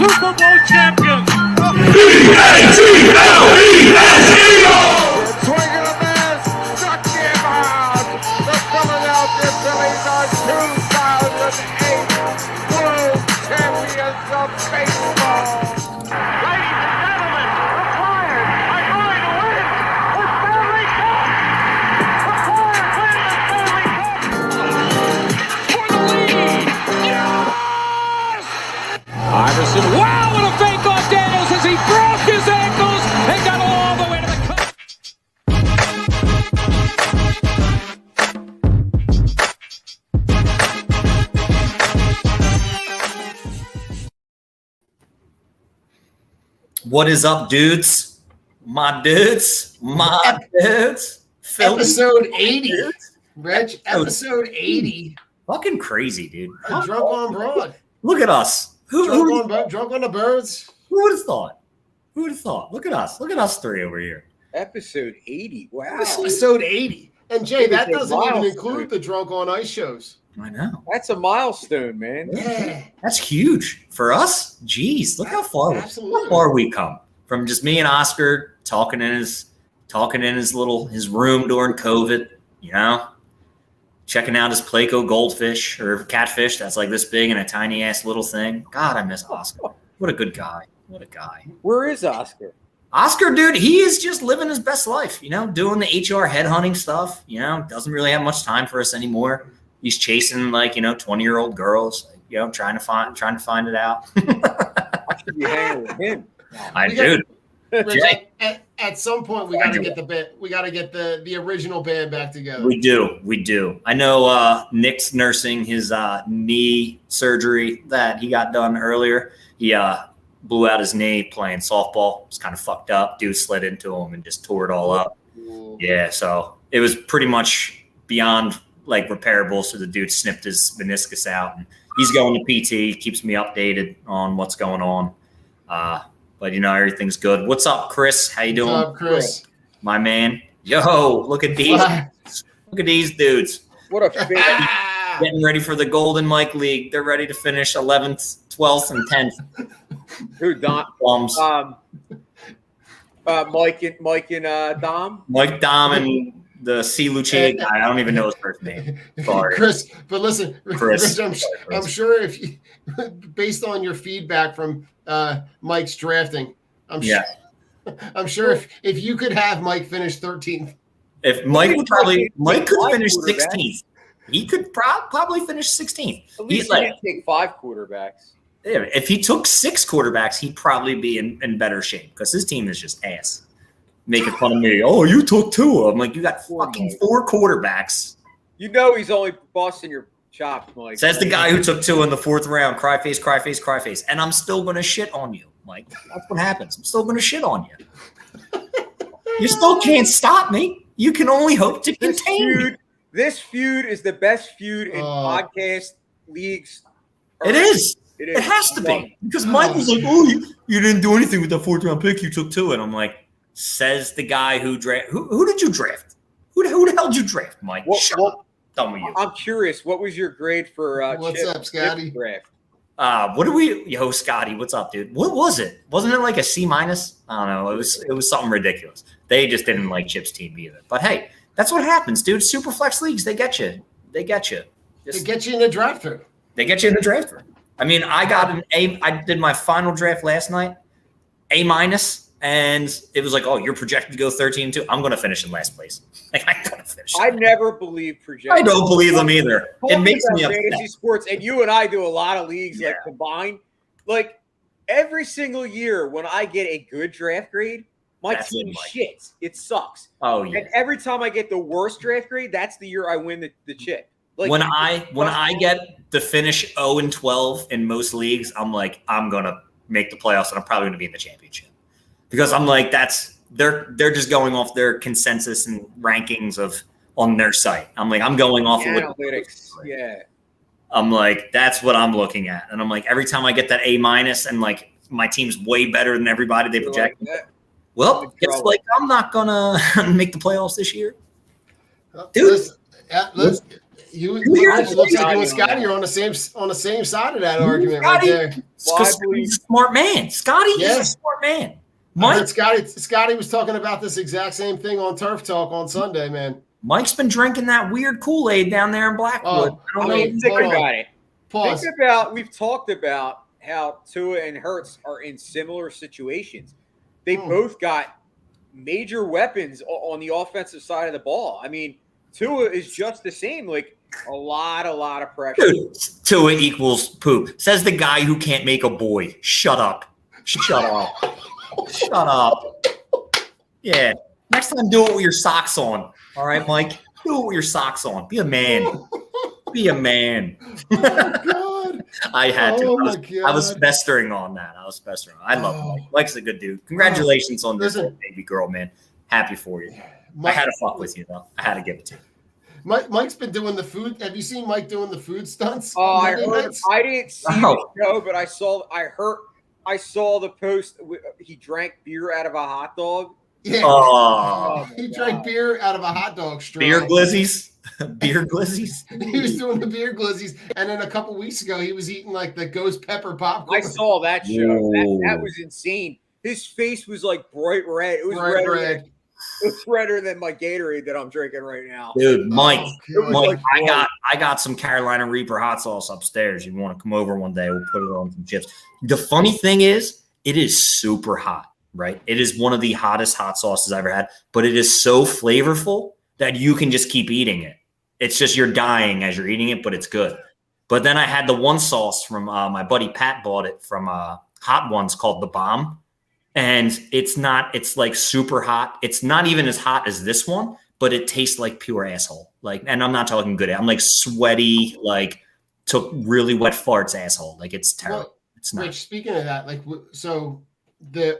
Super Bowl champions. Swinging a miss, struck him out. The Philadelphia Phillies are 2008 World Champions of Baseball. Ladies and gentlemen, the Flyers are going to win the Stanley Cup. The Flyers win the Stanley Cup. For the lead. Yes! Iverson, wow, what a fake off Daniels as he broke his ankles and got all the way to the cup. What is up, dudes? My dudes. Philly. Episode 80. Reg, episode 80. Fucking crazy, dude. Drunk on broad. Look at us. Who Drunk on the birds. would have thought? Who would have thought? Look at us. Look at us three over here. Episode 80. Wow. Episode 80. And Jay, that It's a doesn't even milestone. include the Drunk on Ice shows. I know. That's a milestone, man. Yeah. That's huge. For us, geez, look how far we come. From just me and Oscar talking in his room during COVID, you know, checking out his Placo goldfish or catfish that's like this big and a tiny ass little thing. God, I miss Oscar. What a good guy. What a guy. Where is Oscar? Oscar, dude, he is just living his best life, you know, doing the HR headhunting stuff, you know, doesn't really have much time for us anymore. He's chasing 20-year-old girls, trying to find it out. I should be hanging with him. Dude. Reg, at some point we gotta get the band. We gotta get the original band back together. We do. I know Nick's nursing his knee surgery that he got done earlier. He blew out his knee playing softball. It was kind of fucked up. Dude slid into him and just tore it all up. Yeah, so it was pretty much beyond repairable. So the dude snipped his meniscus out, and he's going to PT. Keeps me updated on what's going on. But everything's good. What's up, Chris? How you doing? What's up, Chris? My man. Yo, look at these. Look at these dudes. What a fit. Getting ready for the Golden Mike League. They're ready to finish 11th, 12th, and 10th. Who, Dom? Plums. Mike and Dom? Mike, Dom, and the C. Lucia guy. I don't even know his first name. Sorry. Chris, but listen, Chris. Rich, I'm sure if you, based on your feedback from Mike's drafting, I'm sure if you could have Mike finish 13th. If Mike could finish 16th. He could probably finish 16th. At least he didn't take 5 quarterbacks. Yeah, if he took 6 quarterbacks, he'd probably be in better shape because his team is just ass. Making fun of me. Oh, you took 2. I'm like, you got fucking 4 quarterbacks. You know he's only busting your chops, Mike. Says the guy who took 2 in the 4th round. Cry face, cry face, cry face. And I'm still going to shit on you, Mike. That's what happens. I'm still going to shit on you. You still can't stop me. You can only hope to contain me. This feud is the best feud in podcast leagues. It is. It has to be. Because Mike was like, oh, you didn't do anything with that 4th round pick. You took 2. And I'm like, says the guy who draft. Who did you draft? Who the hell did you draft, Mike? Shut up. Done with you. I'm curious. What was your grade for What's Chip, up, Scotty? Draft? Yo, Scotty, what's up, dude? What was it? Wasn't it like a C-? I don't know. It was something ridiculous. They just didn't like Chip's team either. But hey, that's what happens, dude. Super flex leagues, they get you. They get you In the draft room. They get you in the draft room. I mean, I got an A. I did my final draft last night, A-, and it was like, oh, you're projected to go 13-2. I'm going to finish in last place. I'm going to finish. I never believe projections. I don't believe them either. It makes me upset. Fantasy sports, and you and I do a lot of leagues combined. Like every single year when I get a good draft grade, my team shits. It sucks. Oh yeah. And every time I get the worst draft grade, that's the year I win the chip. Like when I get to finish 0-12 in most leagues, I'm like, I'm gonna make the playoffs and I'm probably gonna be in the championship. Because I'm like, they're just going off their consensus and rankings on their site. I'm like, I'm going off of analytics. Yeah. I'm like, that's what I'm looking at. And I'm like, every time I get that A- and like my team's way better than everybody they project. Well, it's like I'm not gonna make the playoffs this year. Dude, It looks like you and Scotty are on the same side of that argument right there. Scotty's a smart man. Scotty is a smart man. Mike, Scotty was talking about this exact same thing on Turf Talk on Sunday, man. Mike's been drinking that weird Kool-Aid down there in Blackwood. Think about it. Pause. We've talked about how Tua and Hurts are in similar situations. They both got major weapons on the offensive side of the ball. I mean, Tua is just the same, like a lot of pressure. Dude, Tua equals poop. Says the guy who can't make a boy. Shut up. Shut up. Yeah. Next time, do it with your socks on. All right, Mike? Do it with your socks on. Be a man. Be a man. Oh, God. I had to. God. I was festering on that. I love Mike. Mike's a good dude. Congratulations on this baby girl, man. Happy for you. I had to fuck with you, though. I had to give it to you. Mike's been doing the food. Have you seen Mike doing the food stunts? Oh, I didn't see the show, but I saw the post. He drank beer out of a hot dog. Yeah. Oh, he drank beer out of a hot dog straw. Beer glizzies. Beer glizzies. He was doing the beer glizzies, and then a couple weeks ago, he was eating like the ghost pepper popcorn. I saw that show. That was insane. His face was like bright red. It was red. It was redder than my Gatorade that I'm drinking right now. Dude, Mike, like I got some Carolina Reaper hot sauce upstairs. You want to come over one day? We'll put it on some chips. The funny thing is, it is super hot, right? It is one of the hottest hot sauces I've ever had, but it is so flavorful that you can just keep eating it. It's just you're dying as you're eating it, but it's good. But then I had the one sauce from my buddy Pat bought it from Hot Ones called The Bomb. And it's like super hot. It's not even as hot as this one, but it tastes like pure asshole. Like, and I'm not talking good. I'm like sweaty, like took really wet farts asshole. Like it's terrible. Well, it's not. Rich, speaking of that, like, so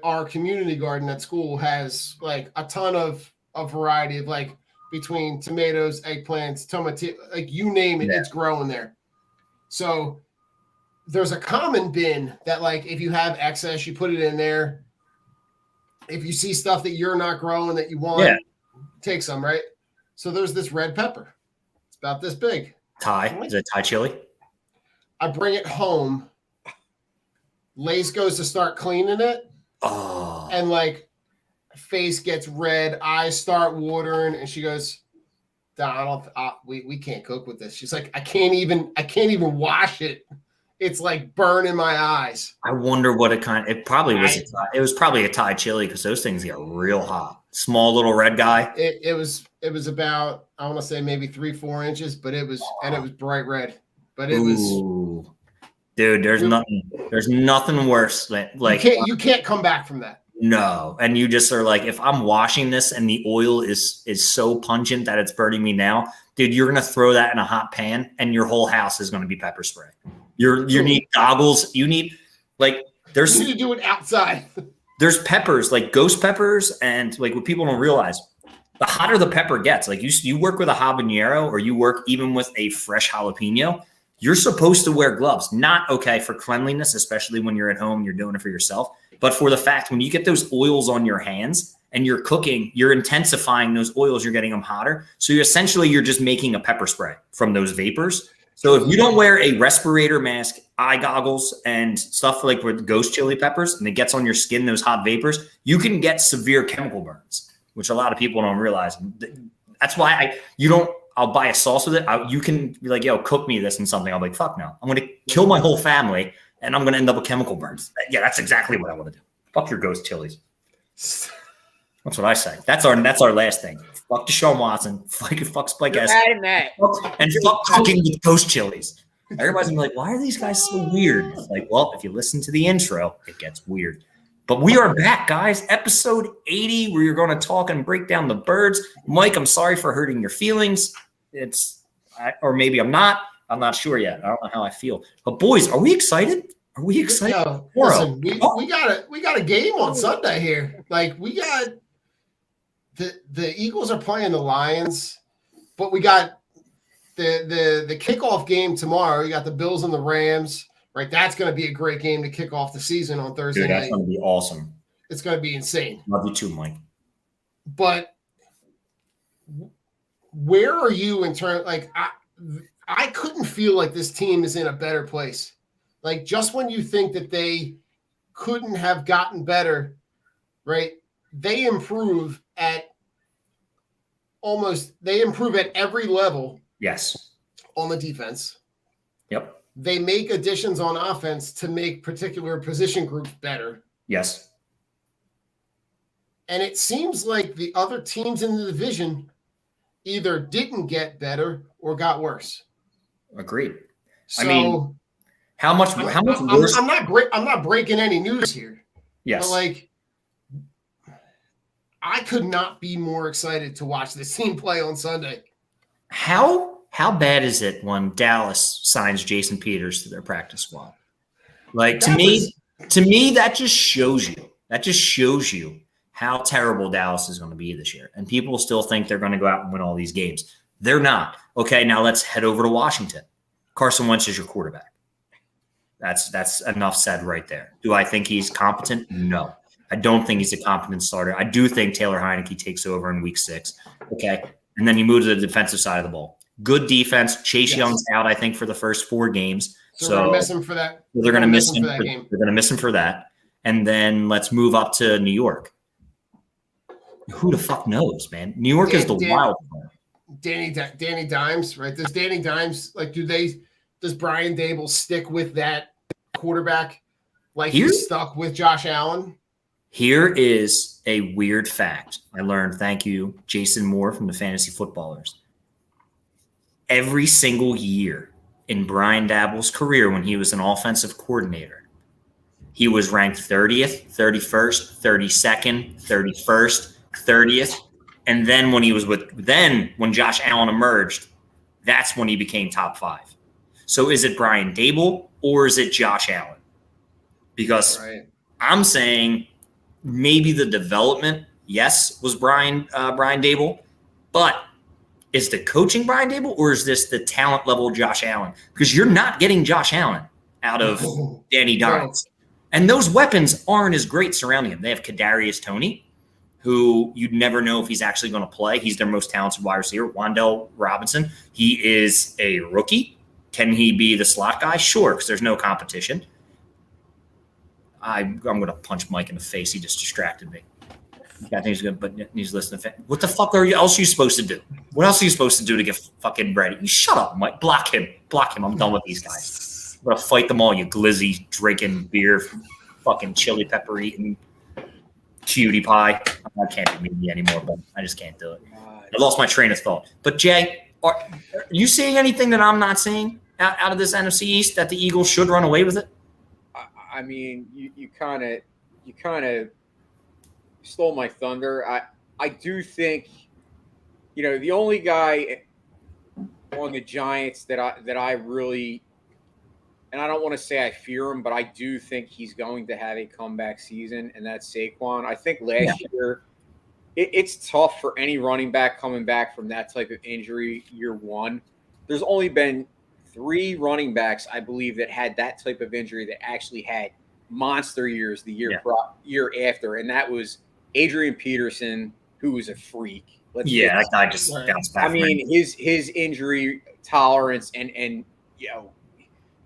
our community garden at school has like a ton of a variety of like between tomatoes, eggplants, tomato, like you name it, it's growing there. So there's a common bin that like, if you have excess, you put it in there. If you see stuff that you're not growing that you want, take some, right? So there's this red pepper. It's about this big. Thai? Is it Thai chili? I bring it home. Lace goes to start cleaning it. Oh. And like face gets red, eyes start watering, and she goes, Donald, we can't cook with this. She's like, I can't even wash it. It's like burning my eyes. I wonder what it probably was. It was probably a Thai chili because those things get real hot. Small little red guy. It was about, I want to say maybe 3-4 inches, but it was bright red. But it was, dude. There's nothing worse than like you can't come back from that. No, and you just are like, if I'm washing this and the oil is so pungent that it's burning me now, dude, you're gonna throw that in a hot pan and your whole house is gonna be pepper spray. You need goggles. You need you need to do it outside. There's peppers like ghost peppers, and like what people don't realize, the hotter the pepper gets. Like you work with a habanero or you work even with a fresh jalapeno, you're supposed to wear gloves. Not okay for cleanliness, especially when you're at home, you're doing it for yourself. But for the fact when you get those oils on your hands and you're cooking, you're intensifying those oils. You're getting them hotter. So you're just making a pepper spray from those vapors. So if you don't wear a respirator mask, eye goggles, and stuff like with ghost chili peppers, and it gets on your skin, those hot vapors, you can get severe chemical burns, which a lot of people don't realize. That's why I'll buy a sauce with it. You can be like, yo, cook me this and something. I'm like, fuck no. I'm going to kill my whole family, and I'm going to end up with chemical burns. Yeah, that's exactly what I want to do. Fuck your ghost chilies. That's what I say. That's our last thing. Fuck Deshaun Watson. Fuck Spike S. And fuck cooking with ghost chilies. Everybody's gonna be like, why are these guys so weird? It's like, well, if you listen to the intro, it gets weird. But we are back, guys. Episode 80, where you're going to talk and break down the birds. Mike, I'm sorry for hurting your feelings. Or maybe I'm not. I'm not sure yet. I don't know how I feel. But boys, are we excited? Are we excited? No, listen, we got a game on Sunday here. Like we got the Eagles are playing the Lions, but we got the kickoff game tomorrow. You got the Bills and the Rams. Right, that's going to be a great game to kick off the season on Thursday night. That's going to be awesome. It's going to be insane. Love you too, Mike. But where are you in terms? Like, I couldn't feel like this team is in a better place. Like, just when you think that they couldn't have gotten better, right? They improve at every level Yes. on the defense. Yep. They make additions on offense to make particular position groups better. Yes. And it seems like the other teams in the division either didn't get better or got worse. Agreed. So I mean, how much worse? I'm not breaking any news here. Yes. But like, I could not be more excited to watch this team play on Sunday. How bad is it when Dallas signs Jason Peters to their practice squad? Like, to me, that just shows you. That just shows you how terrible Dallas is going to be this year. And people still think they're going to go out and win all these games. They're not. Okay, now let's head over to Washington. Carson Wentz is your quarterback. That's enough said right there. Do I think he's competent? No. I don't think he's a competent starter. I do think Taylor Heineke takes over in week 6. Okay. And then you move to the defensive side of the ball. Good defense. Chase Young's out, I think, for the first 4 games. So they're going to miss him for that. They're going to miss him for that game. They're going to miss him for that. And then let's move up to New York. Who the fuck knows, man? New York is the wild card. Danny Dimes, right? Does Danny Dimes, like, does Brian Dable stick with that quarterback like he's stuck with Josh Allen? Here is a weird fact I learned. Thank you, Jason Moore from the Fantasy Footballers. Every single year in Brian Dable's career when he was an offensive coordinator, he was ranked 30th, 31st, 32nd, 31st, 30th. And then when Josh Allen emerged, that's when he became top 5. So is it Brian Dable or is it Josh Allen? Because I'm saying maybe the development, yes, was Brian Dable, but is the coaching Brian Dable or is this the talent level Josh Allen? Because you're not getting Josh Allen out of Danny Dimes. And those weapons aren't as great surrounding him. They have Kadarius Toney, who you'd never know if he's actually going to play. He's their most talented wide receiver. Wan'Dale Robinson, he is a rookie. Can he be the slot guy? Sure, because there's no competition. I'm going to punch Mike in the face. He just distracted me. I think he's good, but he's listening. What the fuck else are you supposed to do? What else are you supposed to do to get fucking ready? You shut up, Mike. Block him. I'm done with these guys. I'm going to fight them all, you glizzy drinking beer, fucking chili pepper eating cutie pie. I can't be me anymore, but I just can't do it. I lost my train of thought. But Jay, are you seeing anything that I'm not seeing out of this NFC East that the Eagles should run away with it? I mean, you kind of stole my thunder. I do think, the only guy on the Giants that I really, and I don't want to say I fear him, but I do think he's going to have a comeback season, and that's Saquon. I think last year it's tough for any running back coming back from that type of injury year one. There's only been 3 running backs, I believe, that had that type of injury that actually had monster years the year after, and that was Adrian Peterson, who was a freak. That guy just bounced back. I mean, his injury tolerance and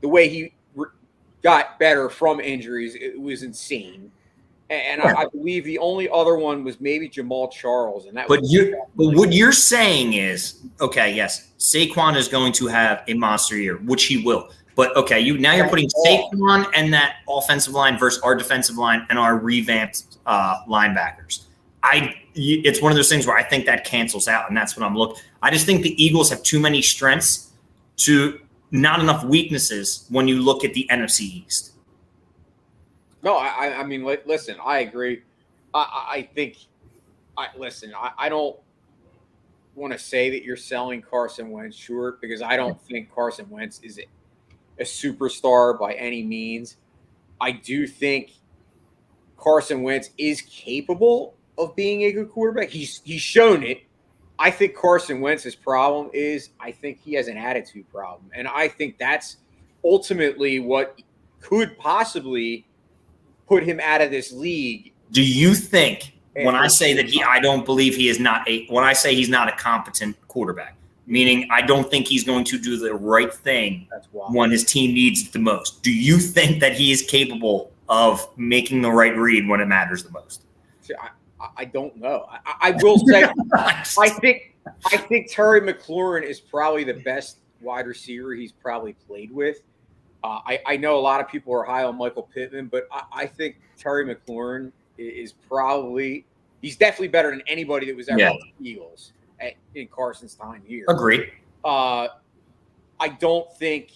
the way he got better from injuries, it was insane. And I believe the only other one was maybe Jamal Charles, and that. But what you're saying is, okay, yes, Saquon is going to have a monster year, which he will. But okay, you're putting Saquon and that offensive line versus our defensive line and our revamped linebackers. It's one of those things where I think that cancels out, and that's what I'm looking. I just think the Eagles have too many strengths to not enough weaknesses when you look at the NFC East. No, I mean, listen, I agree. I don't want to say that you're selling Carson Wentz short because I don't think Carson Wentz is a superstar by any means. I do think Carson Wentz is capable of being a good quarterback. He's shown it. I think Carson Wentz's problem is I think he has an attitude problem. And I think that's ultimately what could possibly put him out of this league. Do you think when I say that I don't believe he is not when I say he's not a competent quarterback, meaning I don't think he's going to do the right thing That's wild. when his team needs it the most. Do you think that he is capable of making the right read when it matters the most? See, I don't know. I will say I think Terry McLaurin is probably the best wide receiver he's probably played with. I know a lot of people are high on Michael Pittman, but I think Terry McLaurin is probably – he's definitely better than anybody that was ever on the Eagles in Carson's time here. Agreed. I don't think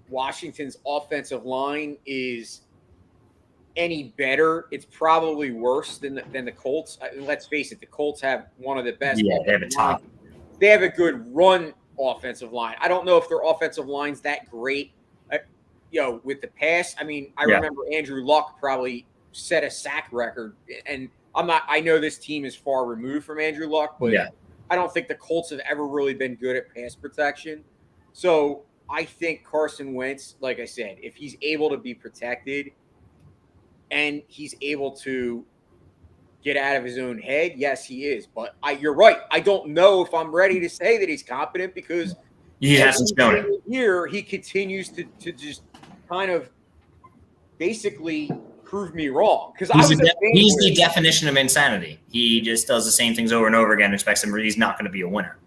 Washington's offensive line is any better. It's probably worse than the Colts. Let's face it, the Colts have one of the best. Yeah, they have a top. They have a good run offensive line. I don't know if their offensive line's that great. With the pass, I mean, I remember Andrew Luck probably set a sack record, and I know this team is far removed from Andrew Luck, but I don't think the Colts have ever really been good at pass protection. So I think Carson Wentz, like I said, if he's able to be protected and he's able to get out of his own head, yes, he is. But you're right. I don't know if I'm ready to say that he's competent because he hasn't shown it. Here, he continues to just kind of basically prove me wrong. Because he's the definition of insanity. He just does the same things over and over again, expects him he's not going to be a winner.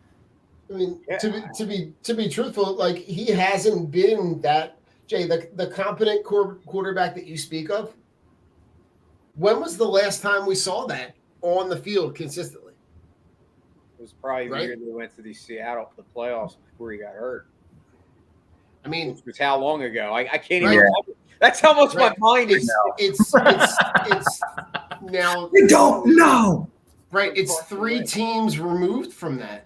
I mean, to be truthful, like he hasn't been that, Jay, the competent quarterback that you speak of. When was the last time we saw that on the field consistently? It was probably the year they went to the playoffs before he got hurt. I mean, which was how long ago? I can't even remember. That's how much my mind is. It's now. We don't know. Right. It's 3 teams removed from that.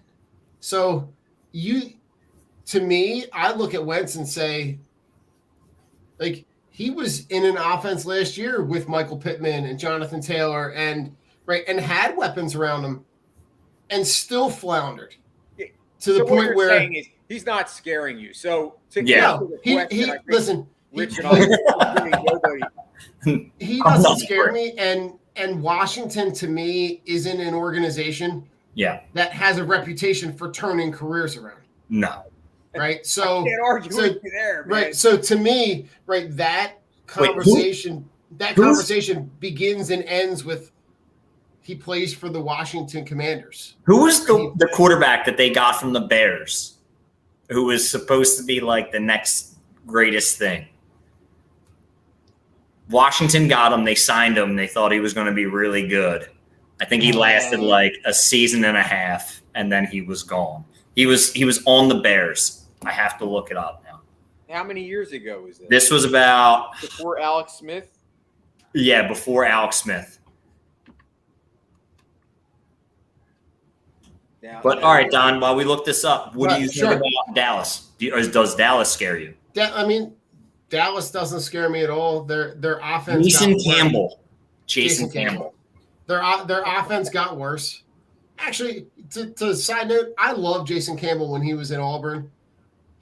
So to me, I look at Wentz and say, like, he was in an offense last year with Michael Pittman and Jonathan Taylor and had weapons around him and still floundered to the point where saying is he's not scaring you. So to listen, Rich and I nobody. He doesn't scare me, and Washington to me isn't an organization that has a reputation for turning careers around. No. Right. So I can't argue with you there, man. Right. So to me, that conversation begins and ends with he plays for the Washington Commanders. Who was the quarterback that they got from the Bears who was supposed to be like the next greatest thing? Washington got him. They signed him. They thought he was going to be really good. I think he lasted like a season and a half, and then he was gone. He was on the Bears. I have to look it up now. How many years ago was this? This was about before Alex Smith. Yeah, before Alex Smith. But all right, Don. While we look this up, what do you think about Dallas? Does Dallas scare you? I mean, Dallas doesn't scare me at all. Their offense. Jason Campbell. Their offense got worse. Actually, to side note, I love Jason Campbell when he was in Auburn.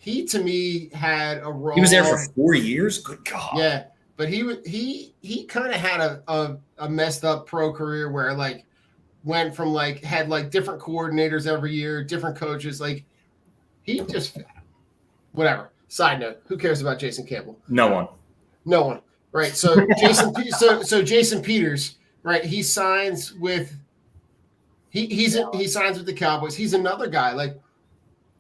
He to me had a role. He was there for 4 years. Good God. Yeah, but he kind of had a messed up pro career where like went from like had like different coordinators every year, different coaches. Like he just whatever. Side note: who cares about Jason Campbell? No one. Right. So Jason Peters. Right. He signs with. He signs with the Cowboys. He's another guy. Like,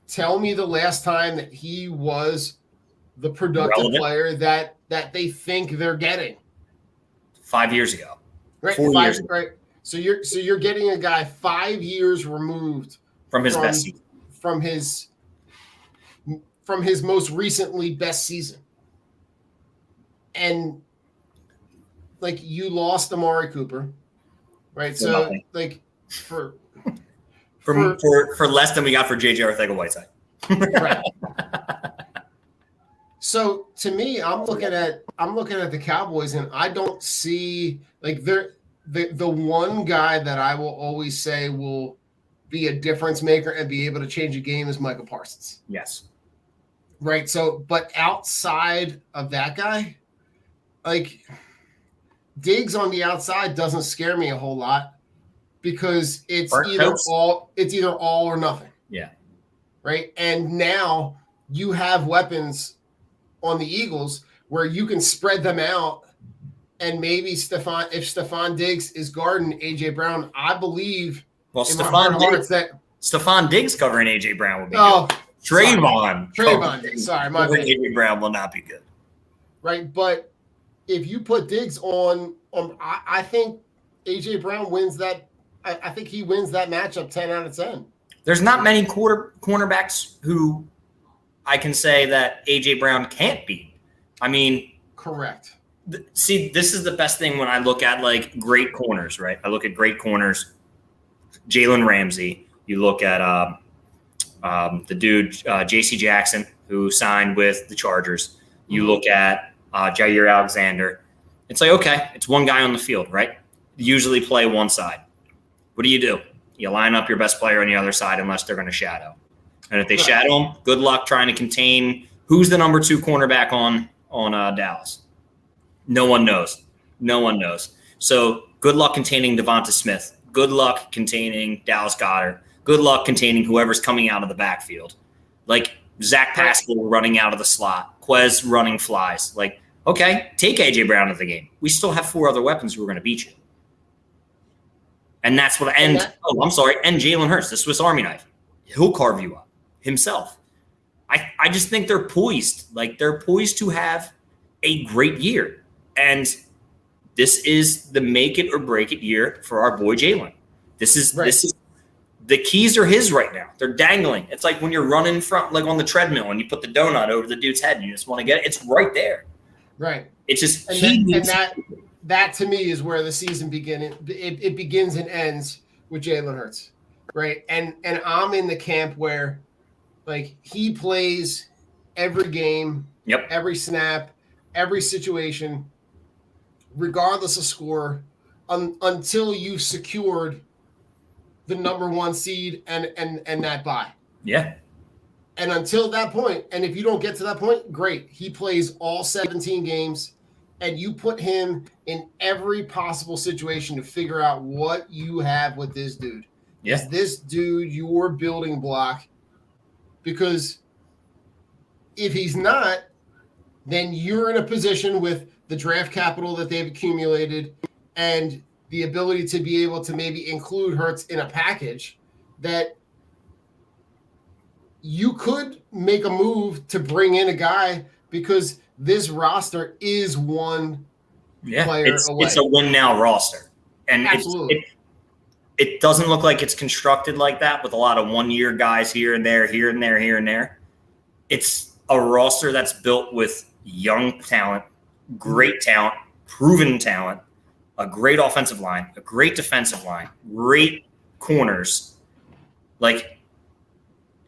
tell me the last time that he was the productive player that they think they're getting. 5 years ago. Right. 4 years ago. Right. So you're getting a guy 5 years removed from his best season. From his most recently best season. And like you lost Amari Cooper. Right. So nothing. like for less than we got for JJ Arcega-Whiteside. Right. So to me, I'm looking at the Cowboys, and I don't see like the one guy that I will always say will be a difference maker and be able to change a game is Michael Parsons. Yes. Right. So, but outside of that guy, like Diggs on the outside doesn't scare me a whole lot because it's either all or nothing. Yeah. right? And now you have weapons on the Eagles where you can spread them out. And maybe if Stephon Diggs is guarding AJ Brown, I believe in my heart of hearts that Stephon Diggs covering AJ Brown would be oh, good. Trayvon Diggs. Sorry, my covering bad. AJ Brown will not be good. Right, but if you put Diggs on I think AJ Brown wins that. I think he wins that matchup 10 out of 10. There's not many cornerbacks who I can say that AJ Brown can't beat. I mean, correct. See, this is the best thing when I look at like great corners, right? I look at great corners. Jalen Ramsey. You look at the dude J.C. Jackson, who signed with the Chargers. You look at Jair Alexander. It's like, okay, it's one guy on the field, right? Usually play one side. What do? You line up your best player on the other side unless they're going to shadow. And if they shadow him, good luck trying to contain who's the number 2 cornerback on Dallas. No one knows. So good luck containing Devonta Smith. Good luck containing Dallas Goedert. Good luck containing whoever's coming out of the backfield. Like Zach Pascal running out of the slot. Quez running flies. Like, okay, take A.J. Brown out of the game. We still have 4 other weapons who are going to beat you. And that's what – and Jalen Hurts, the Swiss Army knife. He'll carve you up himself. I just think they're poised. Like, they're poised to have a great year. And this is the make it or break it year for our boy Jalen. This is the keys are his right now. They're dangling. It's like when you're running from like on the treadmill and you put the donut over the dude's head and you just want to get it. It's right there. Right. It's just that to me is where the season it begins and ends with Jalen Hurts. Right. And I'm in the camp where like he plays every game, every snap, every situation, regardless of score, until you've secured the number 1 seed and that bye. Yeah. And until that point, and if you don't get to that point, great. He plays all 17 games, and you put him in every possible situation to figure out what you have with this dude. Yeah. Is this dude your building block? Because if he's not, then you're in a position with the draft capital that they've accumulated and the ability to be able to maybe include Hurts in a package that you could make a move to bring in a guy because this roster is one player away. It's a win now roster. And absolutely. It doesn't look like it's constructed like that with a lot of 1-year guys here and there, here and there, here and there. It's a roster that's built with young talent, great talent, proven talent, a great offensive line, a great defensive line, great corners. Like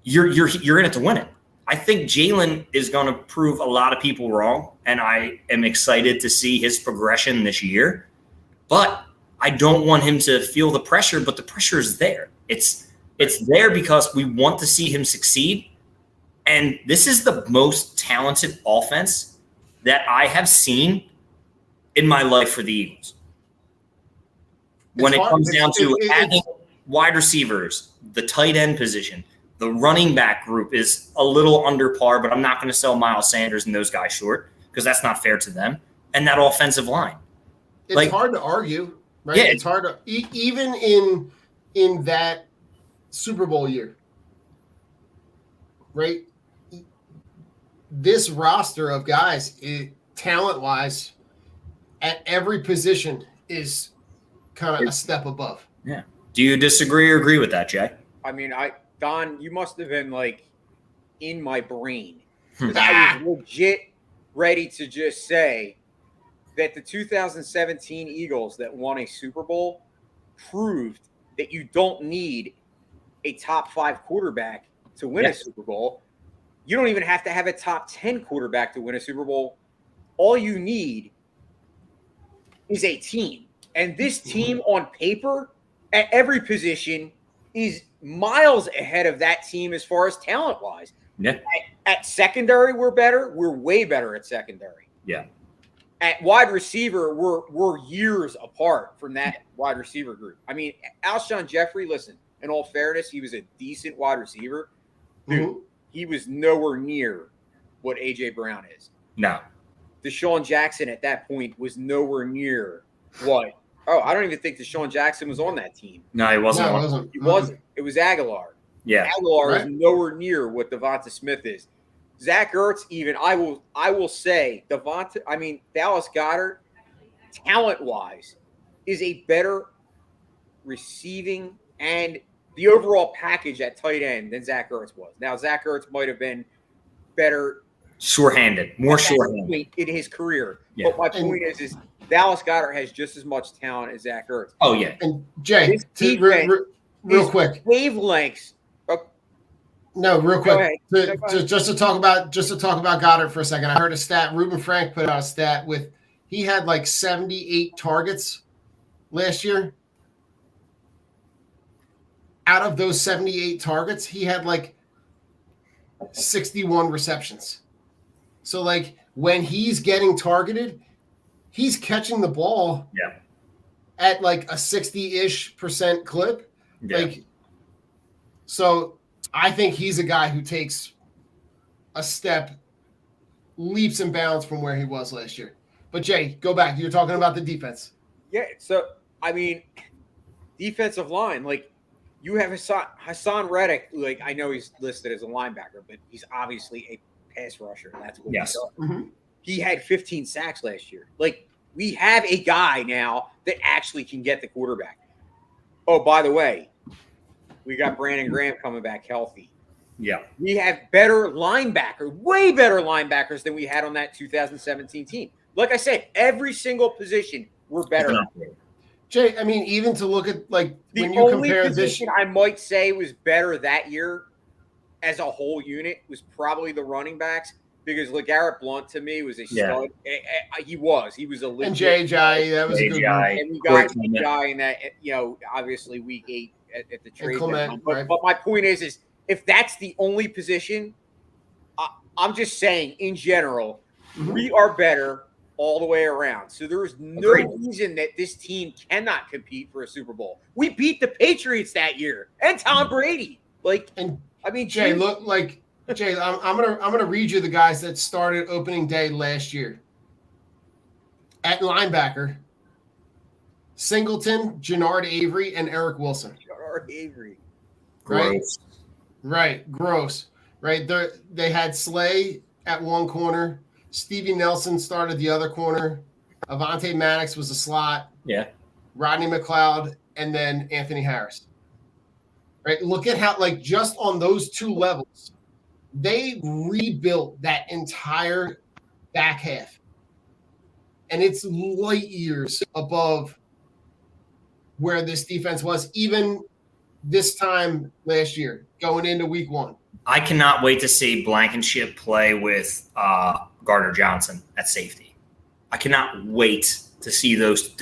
you're in it to win it. I think Jalen is going to prove a lot of people wrong, and I am excited to see his progression this year. But I don't want him to feel the pressure, but the pressure is there. It's there because we want to see him succeed. And this is the most talented offense that I have seen in my life for the Eagles. When it comes down to adding wide receivers, the tight end position, the running back group is a little under par, but I'm not going to sell Miles Sanders and those guys short because that's not fair to them. And that offensive line. It's hard to argue, right? Yeah, it's hard to even in that Super Bowl year, right? This roster of guys, talent-wise, at every position is kind of a step above. Yeah. Do you disagree or agree with that, Jay? I mean, Don, you must have been like in my brain. 'Cause I was legit ready to just say that the 2017 Eagles that won a Super Bowl proved that you don't need a top 5 quarterback to win a Super Bowl. You don't even have to have a top 10 quarterback to win a Super Bowl. All you need is a team. And this team on paper at every position is miles ahead of that team as far as talent-wise. Yeah. At secondary, we're better. We're way better at secondary. Yeah. At wide receiver, we're years apart from that wide receiver group. I mean, Alshon Jeffrey, listen, in all fairness, he was a decent wide receiver. Dude, he was nowhere near what A.J. Brown is. No. Deshaun Jackson at that point was nowhere near what? Oh, I don't even think Deshaun Jackson was on that team. No, he wasn't. No, it on- wasn't. He wasn't. It was Aguilar. Yeah. Aguilar is Right. nowhere near what Devonta Smith is. Zach Ertz, even I will say Dallas Goedert, talent-wise, is a better receiving and the overall package at tight end than Zach Ertz was. Now, Zach Ertz might have been better Sure-handed. More at that sure-handed. point in his career. Yeah. But my point is Dallas Goedert has just as much talent as Zach Ertz. Oh, yeah. And Jay, His to, defense real His quick. wavelengths. No, real Go quick. ahead. Go ahead. Just to talk about Goddard for a second. I heard a stat. Ruben Frank put out a stat with he had like 78 targets last year. Out of those 78 targets, he had like 61 receptions. So like when he's getting targeted, he's catching the ball Yeah. at like a 60-ish% clip. Yeah. Like, so I think he's a guy who takes a step, leaps and bounds from where he was last year. But Jay, go back. You're talking about the defense. Yeah, so I mean, defensive line, like you have Hassan Reddick, like I know he's listed as a linebacker, but he's obviously a pass rusher. That's what Yes. he does. He had 15 sacks last year. Like we have a guy now that actually can get the quarterback. Oh, by the way, we got Brandon Graham coming back healthy. Yeah. We have better linebackers, way better linebackers than we had on that 2017 team. Like I said, every single position we're better at. Jay, I mean, even to look at like The when you only compare this, position I might say was better that year as a whole unit was probably the running backs because LeGarrette Blount to me was a Yeah. stud. He was a legit. and JJ, that was a good AGI. one. And we Corey got the Clement. guy in that, obviously week 8 at the trade Clement, deadline. But, right. but my point is if that's the only position, I'm just saying in general, we are better all the way around. So there is no Agreed. reason that this team cannot compete for a Super Bowl. We beat the Patriots that year and Tom Brady. Like, And I mean, Jay, geez, look like Jay. I'm gonna read you the guys that started opening day last year. At linebacker, Singleton, Jannard Avery, and Eric Wilson. Jannard Avery. Gross. Right, gross. Right, they had Slay at one corner. Stevie Nelson started the other corner. Avante Maddox was a slot. Yeah. Rodney McLeod, and then Anthony Harris. Right, look at how like just on those two levels, they rebuilt that entire back half, and it's light years above where this defense was even this time last year, going into week 1. I cannot wait to see Blankenship play with Gardner Johnson at safety. I cannot wait to see those.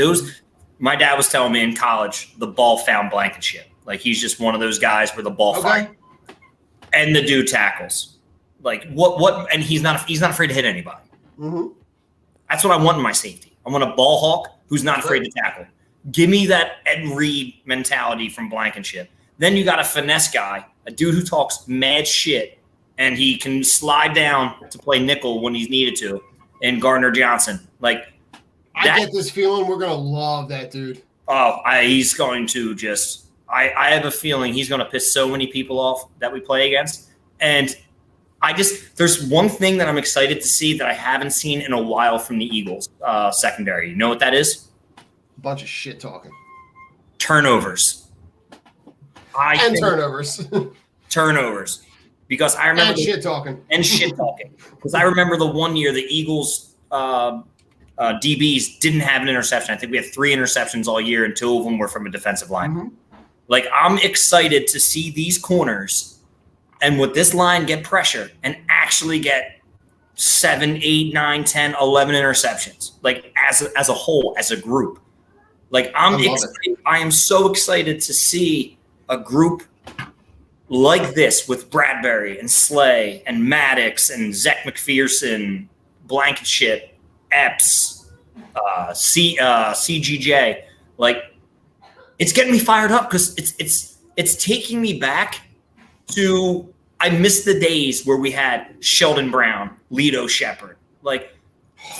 My dad was telling me in college, the ball found Blankenship. Like he's just one of those guys where the ball finds, and the dude tackles. Like what? And he's not afraid to hit anybody. Mm-hmm. That's what I want in my safety. I want a ball hawk who's not afraid to tackle. Give me that Ed Reed mentality from Blankenship. Then you got a finesse guy, a dude who talks mad shit, and he can slide down to play nickel when he's needed to, and Gardner Johnson. Like, I get this feeling we're going to love that dude. He's going to just – I have a feeling he's going to piss so many people off that we play against. And there's one thing that I'm excited to see that I haven't seen in a while from the Eagles secondary. You know what that is? A bunch of shit talking. Turnovers. Turnovers. Turnovers. Because I remember And shit talking. And shit talking. Because I remember the one year the Eagles DBs didn't have an interception. I think we had 3 interceptions all year, and 2 of them were from a defensive line. Mm-hmm. Like, I'm excited to see these corners and with this line get pressure and actually get 7, 8, 9, 10, 11 interceptions. Like, as a whole, as a group. Like, I'm excited. I am so excited to see a group like this with Bradbury and Slay and Maddox and Zach McPherson, Blankenship, Epps, CGJ. Like, it's getting me fired up because it's taking me back to I miss the days where we had Sheldon Brown, Lito Shepherd, like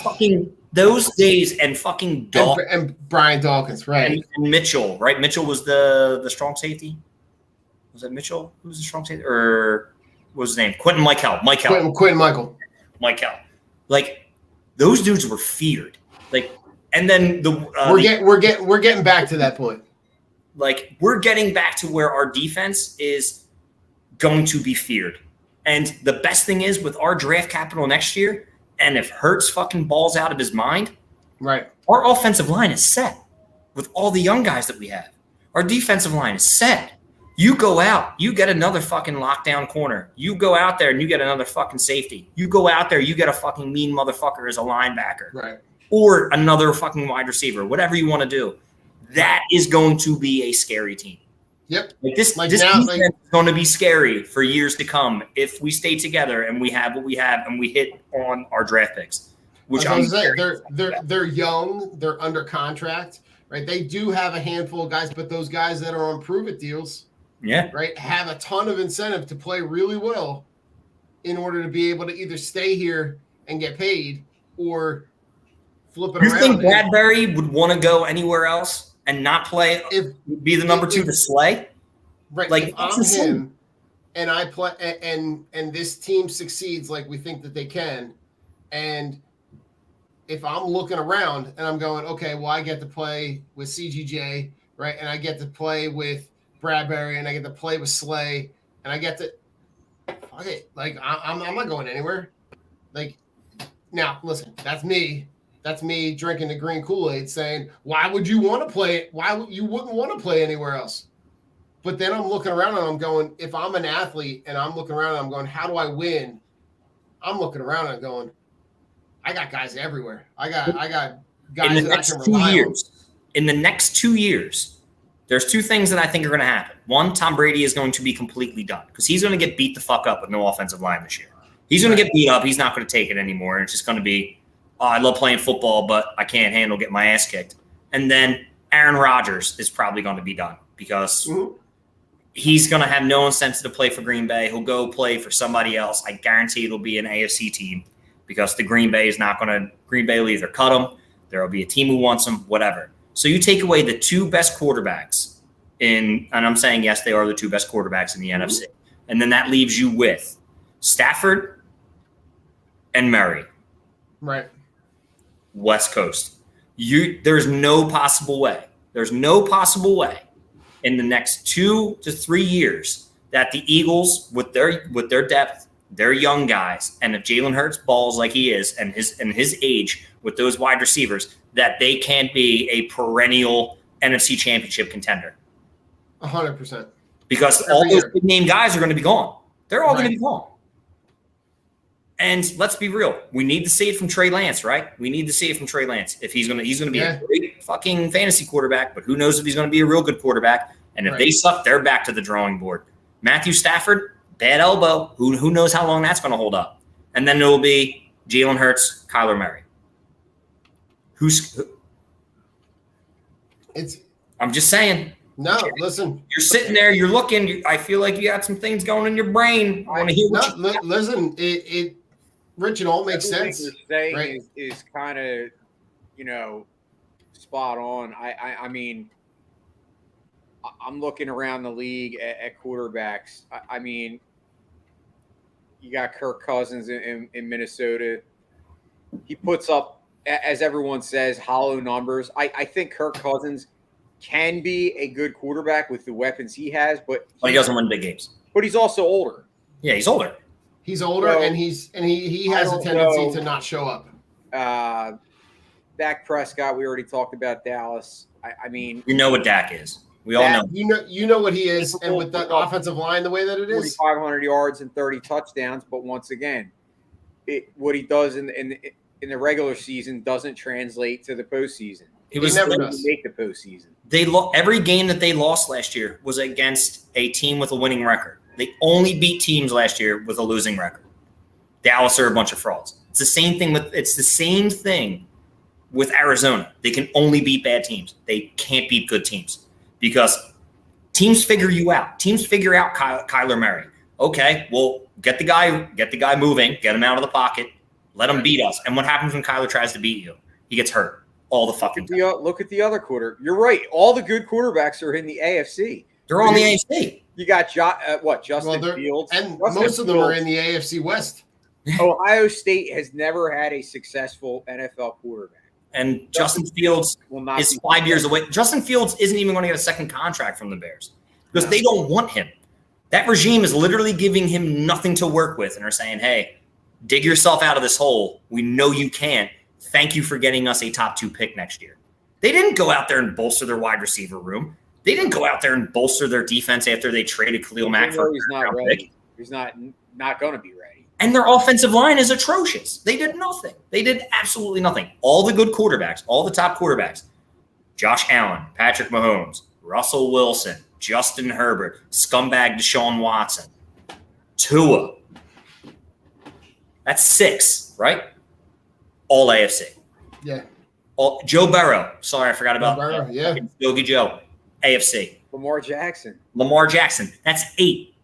fucking those days, and fucking Dawkins and Brian Dawkins, right? and Mitchell, right? Mitchell was the strong safety. Was that Mitchell? Who was the strong safety? Or what was his name? Quentin Michael. Quentin Michael. Like those dudes were feared. Like, and then we're getting back to that point. Like, we're getting back to where our defense is going to be feared. And the best thing is, with our draft capital next year, and if Hurts fucking balls out of his mind, right, our offensive line is set with all the young guys that we have. Our defensive line is set. You go out, you get another fucking lockdown corner. You go out there and you get another fucking safety. You go out there, you get a fucking mean motherfucker as a linebacker. Right. Or another fucking wide receiver, whatever you want to do. That is going to be a scary team. Yep. Like this defense is going to be scary for years to come if we stay together and we have what we have and we hit on our draft picks. Which I'm saying, they're young, they're under contract, right? They do have a handful of guys, but those guys that are on prove-it deals, yeah, right, have a ton of incentive to play really well in order to be able to either stay here and get paid or flip it around. You think Bradbury would want to go anywhere else and not play, be the number two to Slay? Right. Like, if I'm him and I play and this team succeeds like we think that they can, and if I'm looking around and I'm going, okay, well, I get to play with CGJ, right? And I get to play with Bradbury and I get to play with Slay and I get to fuck it. Like, I'm not going anywhere. Like, now listen, that's me. That's me drinking the green Kool-Aid saying, why would you want to play it? You wouldn't want to play anywhere else? But then I'm looking around and I'm going, if I'm an athlete and I'm looking around and I'm going, how do I win? I'm looking around and I'm going, I got guys everywhere. I got guys in the next 2 years. In the next 2 years, there's two things that I think are going to happen. One, Tom Brady is going to be completely done because he's going to get beat the fuck up with no offensive line this year. He's going to get beat up. He's not going to take it anymore. And it's just going to be, oh, I love playing football, but I can't handle getting my ass kicked. And then Aaron Rodgers is probably going to be done because he's going to have no incentive to play for Green Bay. He'll go play for somebody else. I guarantee it'll be an AFC team because the Green Bay will either cut him, there will be a team who wants him, whatever. So you take away the two best quarterbacks and I'm saying, yes, they are the two best quarterbacks in the NFC. And then that leaves you with Stafford and Murray. Right. West Coast. There's no possible way. There's no possible way in the next 2 to 3 years that the Eagles, with their depth, their young guys, and if Jalen Hurts balls like he is and his age with those wide receivers, that they can't be a perennial NFC championship contender. 100%. Because all those big name guys are going to be gone. They're all going to be gone. And let's be real. We need to see it from Trey Lance, right? We need to see it from Trey Lance. If he's going to be a great fucking fantasy quarterback, but who knows if he's going to be a real good quarterback. And if they suck, they're back to the drawing board. Matthew Stafford, bad elbow. Who knows how long that's going to hold up? And then it will be Jalen Hurts, Kyler Murray. I'm just saying. No, listen. You're sitting there. You're looking. I feel like you got some things going in your brain. I want to hear what you listen. Rich, it all makes sense. What you're saying is kind of, spot on. I mean, I'm looking around the league at quarterbacks. I mean, you got Kirk Cousins in Minnesota. He puts up, as everyone says, hollow numbers. I think Kirk Cousins can be a good quarterback with the weapons he has, but he doesn't win big games. But he's also older. Yeah, he's older. He's older, and he has a tendency to not show up. Dak Prescott, we already talked about Dallas. I mean, you know what Dak is. We all know. You know what he is, and with the offensive line the way that it is, 4,500 yards and 30 touchdowns. But once again, what he does in the regular season doesn't translate to the postseason. He never does make the postseason. Every game that they lost last year was against a team with a winning record. They only beat teams last year with a losing record. Dallas are a bunch of frauds. It's the same thing with Arizona. They can only beat bad teams. They can't beat good teams because teams figure you out. Teams figure out Kyler Murray. Okay, well, get the guy moving, get him out of the pocket, let him beat us. And what happens when Kyler tries to beat you? He gets hurt all the fucking time. Look at the other quarter. You're right. All the good quarterbacks are in the AFC. They're on the AFC. You got Justin Fields, and Justin most of them are in the AFC West. Ohio State has never had a successful NFL quarterback. And Justin Fields is 5 years away. Justin Fields isn't even going to get a second contract from the Bears because they don't want him. That regime is literally giving him nothing to work with and are saying, hey, dig yourself out of this hole. We know you can. Thank you for getting us a top 2 pick next year. They didn't go out there and bolster their wide receiver room. They didn't go out there and bolster their defense after they traded Khalil Mack for he's not ready. Pick. He's not going to be ready. And their offensive line is atrocious. They did nothing. They did absolutely nothing. All the good quarterbacks, all the top quarterbacks, Josh Allen, Patrick Mahomes, Russell Wilson, Justin Herbert, scumbag Deshaun Watson, Tua. That's 6, right? All AFC. Yeah. Joe Burrow. Sorry, I forgot about Burrow. Yeah. Yogi Joe. AFC. Lamar Jackson. That's 8.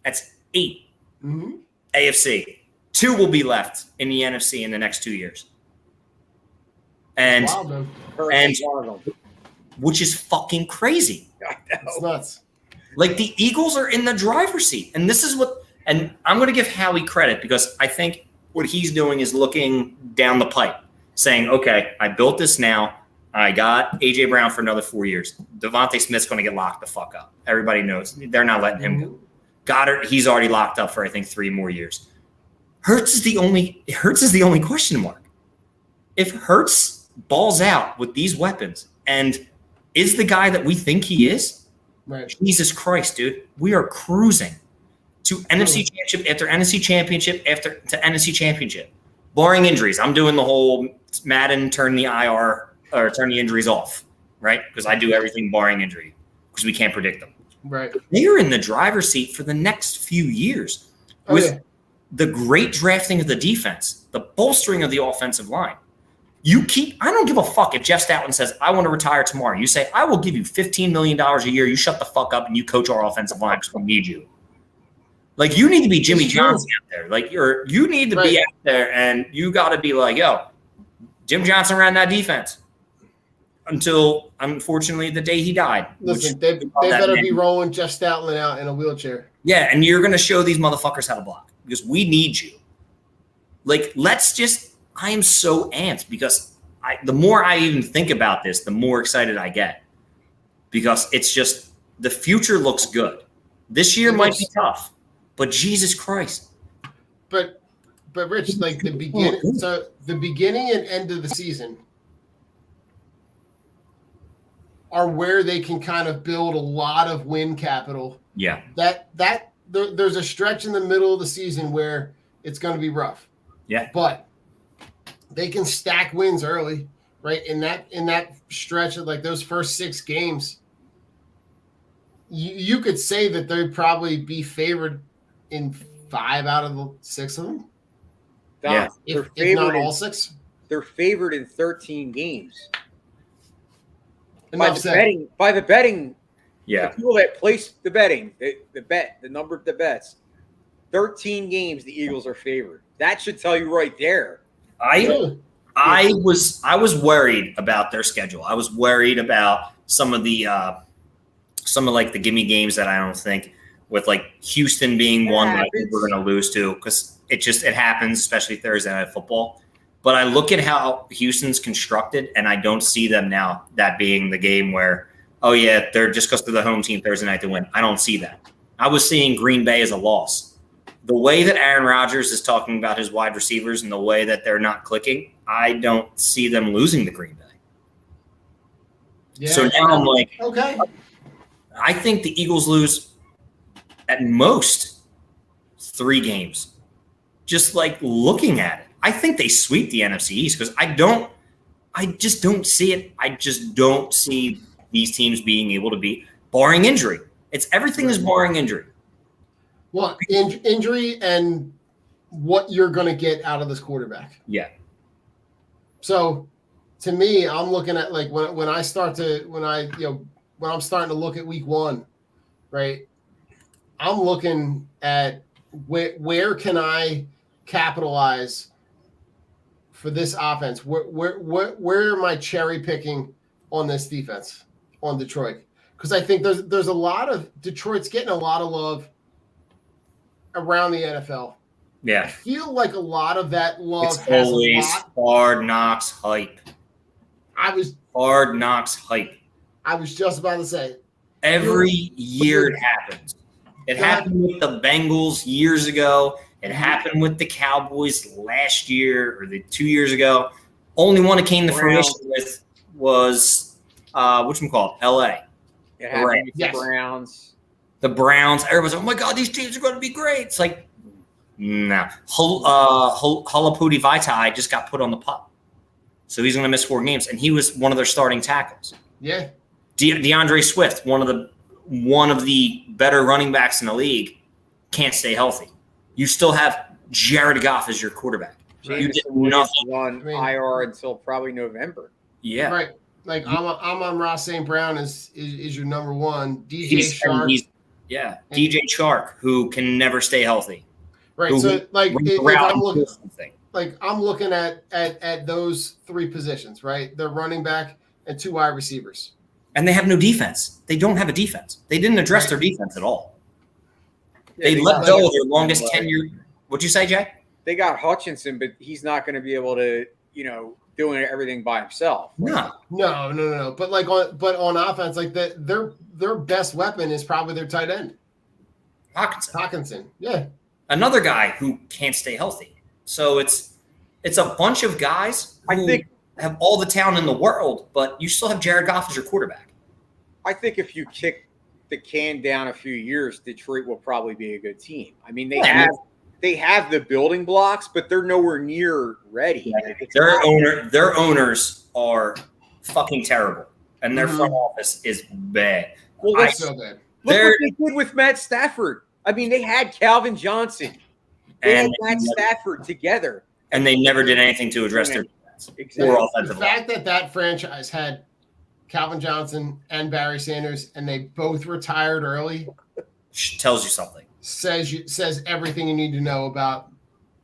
That's 8. Mm-hmm. AFC. 2 will be left in the NFC in the next 2 years. And which is fucking crazy. It's nuts. Like the Eagles are in the driver's seat. And this is what, and I'm going to give Howie credit because I think what he's doing is looking down the pipe, saying, okay, I built this now. I got A.J. Brown for another 4 years. Devontae Smith's going to get locked the fuck up. Everybody knows. They're not letting him go. Goddard, he's already locked up for, I think, 3 more years. Hurts is the only question mark. If Hurts balls out with these weapons and is the guy that we think he is, right. Jesus Christ, dude, we are cruising to NFC championship after NFC championship after to NFC championship, barring injuries. I'm doing the whole Madden turn the IR or turn the injuries off, right? Because I do everything barring injury because we can't predict them. Right. They are in the driver's seat for the next few years with the great drafting of the defense, the bolstering of the offensive line. I don't give a fuck if Jeff Stoutland says, I want to retire tomorrow. You say, I will give you $15 million a year. You shut the fuck up and you coach our offensive line because we need you. Like, you need to be Jimmy Johnson out there. Like, you need to be out there and you got to be like, yo, Jim Johnson ran that defense until, unfortunately, the day he died. Listen, they better be rolling Jeff Stoutland out in a wheelchair. Yeah, and you're going to show these motherfuckers how to block because we need you. Like, I am so amped because the more I even think about this, the more excited I get because it's just the future looks good. This year might be tough, but Jesus Christ. But Rich, like the beginning and end of the season are where they can kind of build a lot of win capital. Yeah. There's a stretch in the middle of the season where it's going to be rough. Yeah. But they can stack wins early, right? In that stretch of like those first 6 games, you could say that they'd probably be favored in 5 out of the 6 of them. Yeah, if not all 6. They're favored in 13 games. By the betting, yeah. The people that place the betting, the number of the bets, 13 games the Eagles are favored. That should tell you right there. I was worried about their schedule. I was worried about some of like the gimme games that I don't think with like Houston being one that I think we're going to lose to because it happens, especially Thursday Night Football. But I look at how Houston's constructed, and I don't see them now that being the game where, oh yeah, they're just because they're the home team Thursday night to win. I don't see that. I was seeing Green Bay as a loss. The way that Aaron Rodgers is talking about his wide receivers and the way that they're not clicking, I don't see them losing to Green Bay. Yeah, so now I'm like, okay. I think the Eagles lose at most 3 games. Just like looking at it. I think they sweep the NFC East because I just don't see it. I just don't see these teams being able to beat, barring injury. Everything is barring injury. Well, injury and what you're going to get out of this quarterback. Yeah. So, to me, I'm looking at like when I'm starting to look at week 1, right? I'm looking at where can I capitalize for this offense? Where am I cherry picking on this defense on Detroit? Because I think there's a lot of Detroit's getting a lot of love around the NFL. I Yeah. feel like a lot of that love It's has a always lot. Hard Knocks hype. Hard Knocks hype. I was just about to say Every year it happens. It happened with the Bengals years ago. It happened with the Cowboys last year or 2 years ago. Only one it came to fruition with was whatchamacallit, LA. It happened with Yes. the Browns. The Browns. Everyone's like, oh my God, these teams are going to be great. It's like, nah. Halapudi Vaitai just got put on the pup. So he's going to miss 4 games. And he was one of their starting tackles. Yeah. DeAndre Swift, one of the better running backs in the league, can't stay healthy. You still have Jared Goff as your quarterback. You did nothing. On IR until probably November. Yeah. Right. Like I'm on Ross St. Brown is your number one. DJ Shark. DJ Shark, who can never stay healthy. Right. Who So like runs if around I'm and looking does something. I'm looking at those 3 positions, right? The running back and 2 wide receivers. And they have no defense. They don't have a defense. They didn't address their defense at all. They let go of their longest tenure. What'd you say, Jay? They got Hutchinson, but he's not going to be able to, doing everything by himself. No. No. But on offense, like their best weapon is probably their tight end. Hawkinson. Yeah. Another guy who can't stay healthy. So it's a bunch of guys who have all the talent in the world, but you still have Jared Goff as your quarterback. I think if you kick the can down a few years, Detroit will probably be a good team. I mean, they have the building blocks, but they're nowhere near ready. Their owners are fucking terrible, and their front office is bad. Well, that's so bad. Look what they did with Matt Stafford. I mean, they had Calvin Johnson and Matt Stafford together, and they never did anything to address their defense or offensive line. The fact that franchise had Calvin Johnson and Barry Sanders, and they both retired early, tells you something. Says everything you need to know about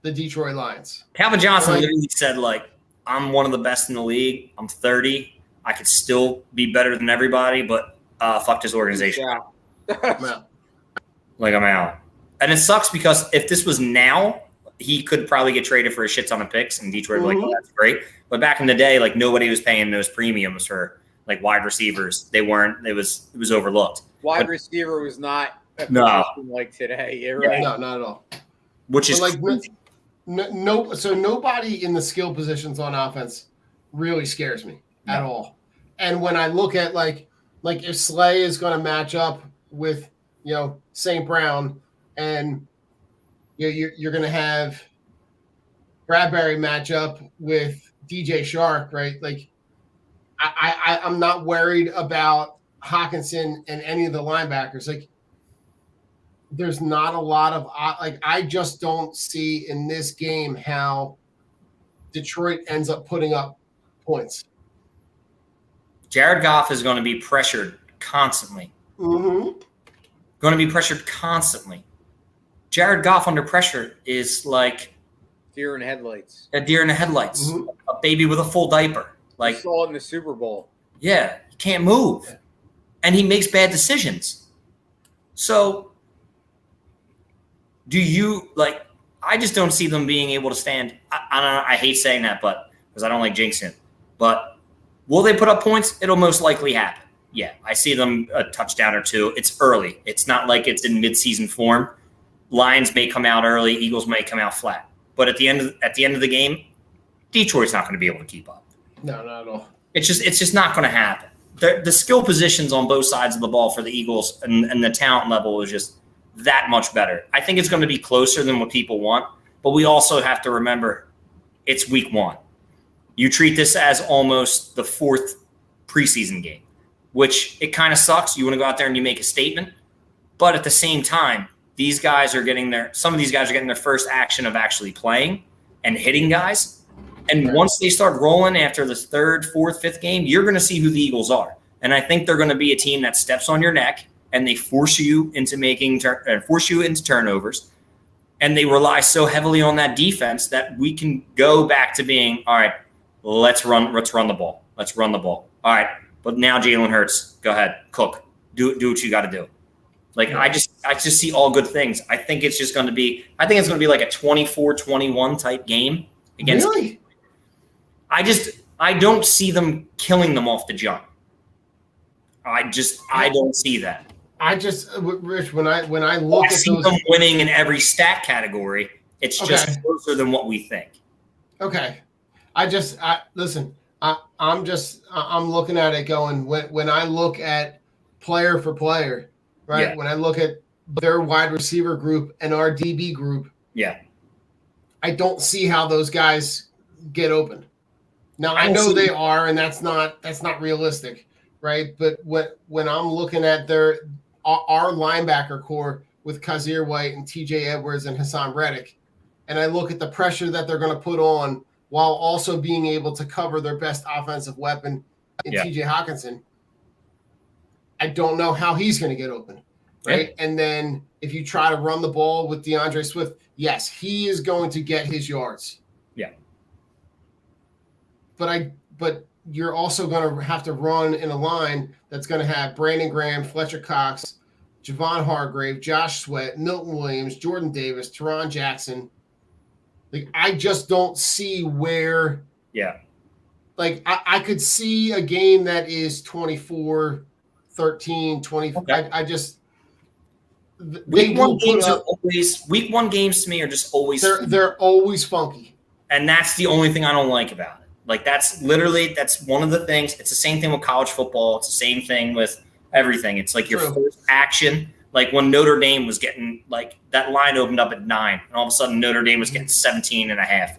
the Detroit Lions. Calvin Johnson literally said, like, I'm one of the best in the league. I'm 30. I could still be better than everybody, but fuck this organization. I'm out. Like, I'm out. And it sucks because if this was now, he could probably get traded for a shit ton of picks, and Detroit would be like, oh, that's great. But back in the day, like, nobody was paying those premiums for, like, wide receivers. They weren't. It was overlooked. Wide receiver was not No. like today. Right? No, not at all. Which is like no. So nobody in the skill positions on offense really scares me at all. And when I look at like if Slay is going to match up with St. Brown, and you're going to have Bradbury match up with DJ Shark, right? Like I'm not worried about Hawkinson and any of the linebackers. Like, there's not a lot of I just don't see in this game how Detroit ends up putting up points. Jared Goff is going to be pressured constantly. Mm-hmm. Going to be pressured constantly. Jared Goff under pressure is like deer in headlights. A deer in the headlights. Mm-hmm. A baby with a full diaper. Like, we saw it in the Super Bowl. Yeah, he can't move. Yeah. And he makes bad decisions. So do you I just don't see them being able to stand. I don't know. I hate saying that, but because I don't like jinxing. But will they put up points? It'll most likely happen. Yeah, I see them a touchdown or two. It's early. It's not like it's in midseason form. Lions may come out early. Eagles may come out flat. But at the end of the game, Detroit's not going to be able to keep up. No, not at all. It's just not going to happen. The skill positions on both sides of the ball for the Eagles and the talent level is just that much better. I think it's going to be closer than what people want, but we also have to remember it's week 1. You treat this as almost the 4th preseason game, which it kind of sucks. You want to go out there and you make a statement, but at the same time, some of these guys are getting their first action of actually playing and hitting guys. And once they start rolling after the 3rd, 4th, 5th game, you're going to see who the Eagles are. And I think they're going to be a team that steps on your neck and they force you into turnovers, and they rely so heavily on that defense that we can go back to being, all right, let's run the ball. Let's run the ball. All right, but now Jalen Hurts, go ahead, cook, do what you got to do. Like, I just see all good things. I think it's going to be like a 24-21 type game against. Really? I don't see them killing them off the jump. I don't see that. Rich, when I look at see those, them winning in every stat category. It's just closer than what we think. Okay. Listen, I'm looking at it going, when I look at player for player, right? Yeah. When I look at their wide receiver group and our DB group, yeah, I don't see how those guys get open. Now I know they are, and that's not realistic, right? But when I'm looking at our linebacker core with Kazir White and TJ Edwards and Hassan Reddick, and I look at the pressure that they're going to put on while also being able to cover their best offensive weapon in TJ Hawkinson, I don't know how he's going to get open, right? Yeah. And then if you try to run the ball with DeAndre Swift, yes, he is going to get his yards. Yeah. But you're also going to have to run in a line that's going to have Brandon Graham, Fletcher Cox, Javon Hargrave, Josh Sweat, Milton Williams, Jordan Davis, Teron Jackson. Like, I just don't see where. Yeah. Like, I could see a game that is 24-13, 20. Okay. I just. Week one games to me are just always. They're always funky. And that's the only thing I don't like about it. Like, that's one of the things. It's the same thing with college football. It's the same thing with everything. It's like your first action. Like when Notre Dame was getting, like, that line opened up at 9, and all of a sudden Notre Dame was getting 17.5.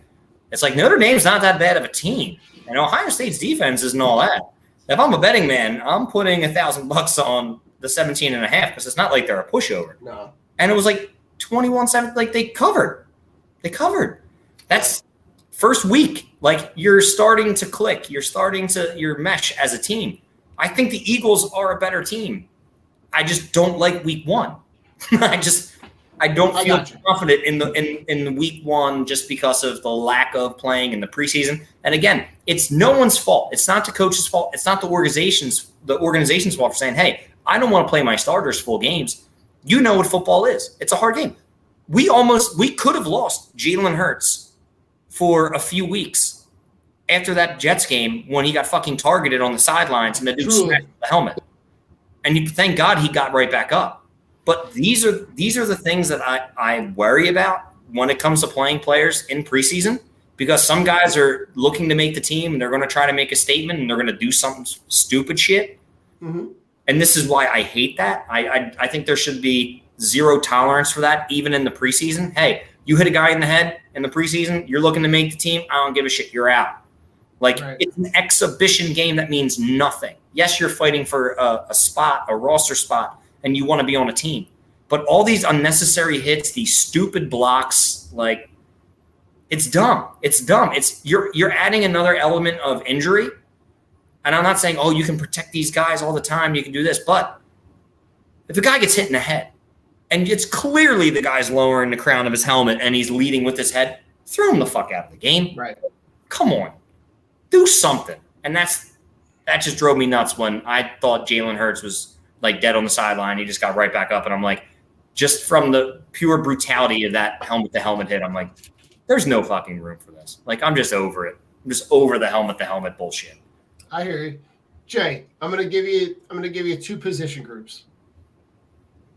It's like Notre Dame's not that bad of a team. And Ohio State's defense isn't all that. If I'm a betting man, I'm putting $1,000 on the 17.5 because it's not like they're a pushover. No. And it was like 21-7. Like, they covered. That's first week. Like, you're starting to click. You're mesh as a team. I think the Eagles are a better team. I just don't like week one. I don't feel confident in the week one just because of the lack of playing in the preseason. And again, it's no one's fault. It's not the coach's fault. It's not the organization's fault for saying, hey, I don't want to play my starters full games. You know what football is. It's a hard game. We could have lost Jalen Hurts for a few weeks after that Jets game when he got fucking targeted on the sidelines and the dude smashed the helmet. And thank God he got right back up. But these are the things that I worry about when it comes to playing players in preseason, because some guys are looking to make the team and they're going to try to make a statement and they're going to do some stupid shit. Mm-hmm. And this is why I hate that. I think there should be zero tolerance for that, even in the preseason. Hey, you hit a guy in the head in the preseason, you're looking to make the team, I don't give a shit, you're out. Like, It's an exhibition game that means nothing. Yes, you're fighting for a roster spot, and you want to be on a team. But all these unnecessary hits, these stupid blocks, like, it's dumb. You're adding another element of injury. And I'm not saying, oh, you can protect these guys all the time, you can do this. But if a guy gets hit in the head, and it's clearly the guy's lowering the crown of his helmet and he's leading with his head, throw him the fuck out of the game. Right. Come on. Do something. And that just drove me nuts when I thought Jalen Hurts was, like, dead on the sideline. He just got right back up. And I'm like, just from the pure brutality of that helmet-to-helmet hit, I'm like, there's no fucking room for this. Like, I'm just over it. I'm just over the helmet-to-helmet bullshit. I hear you. Jay, I'm gonna give you two position groups.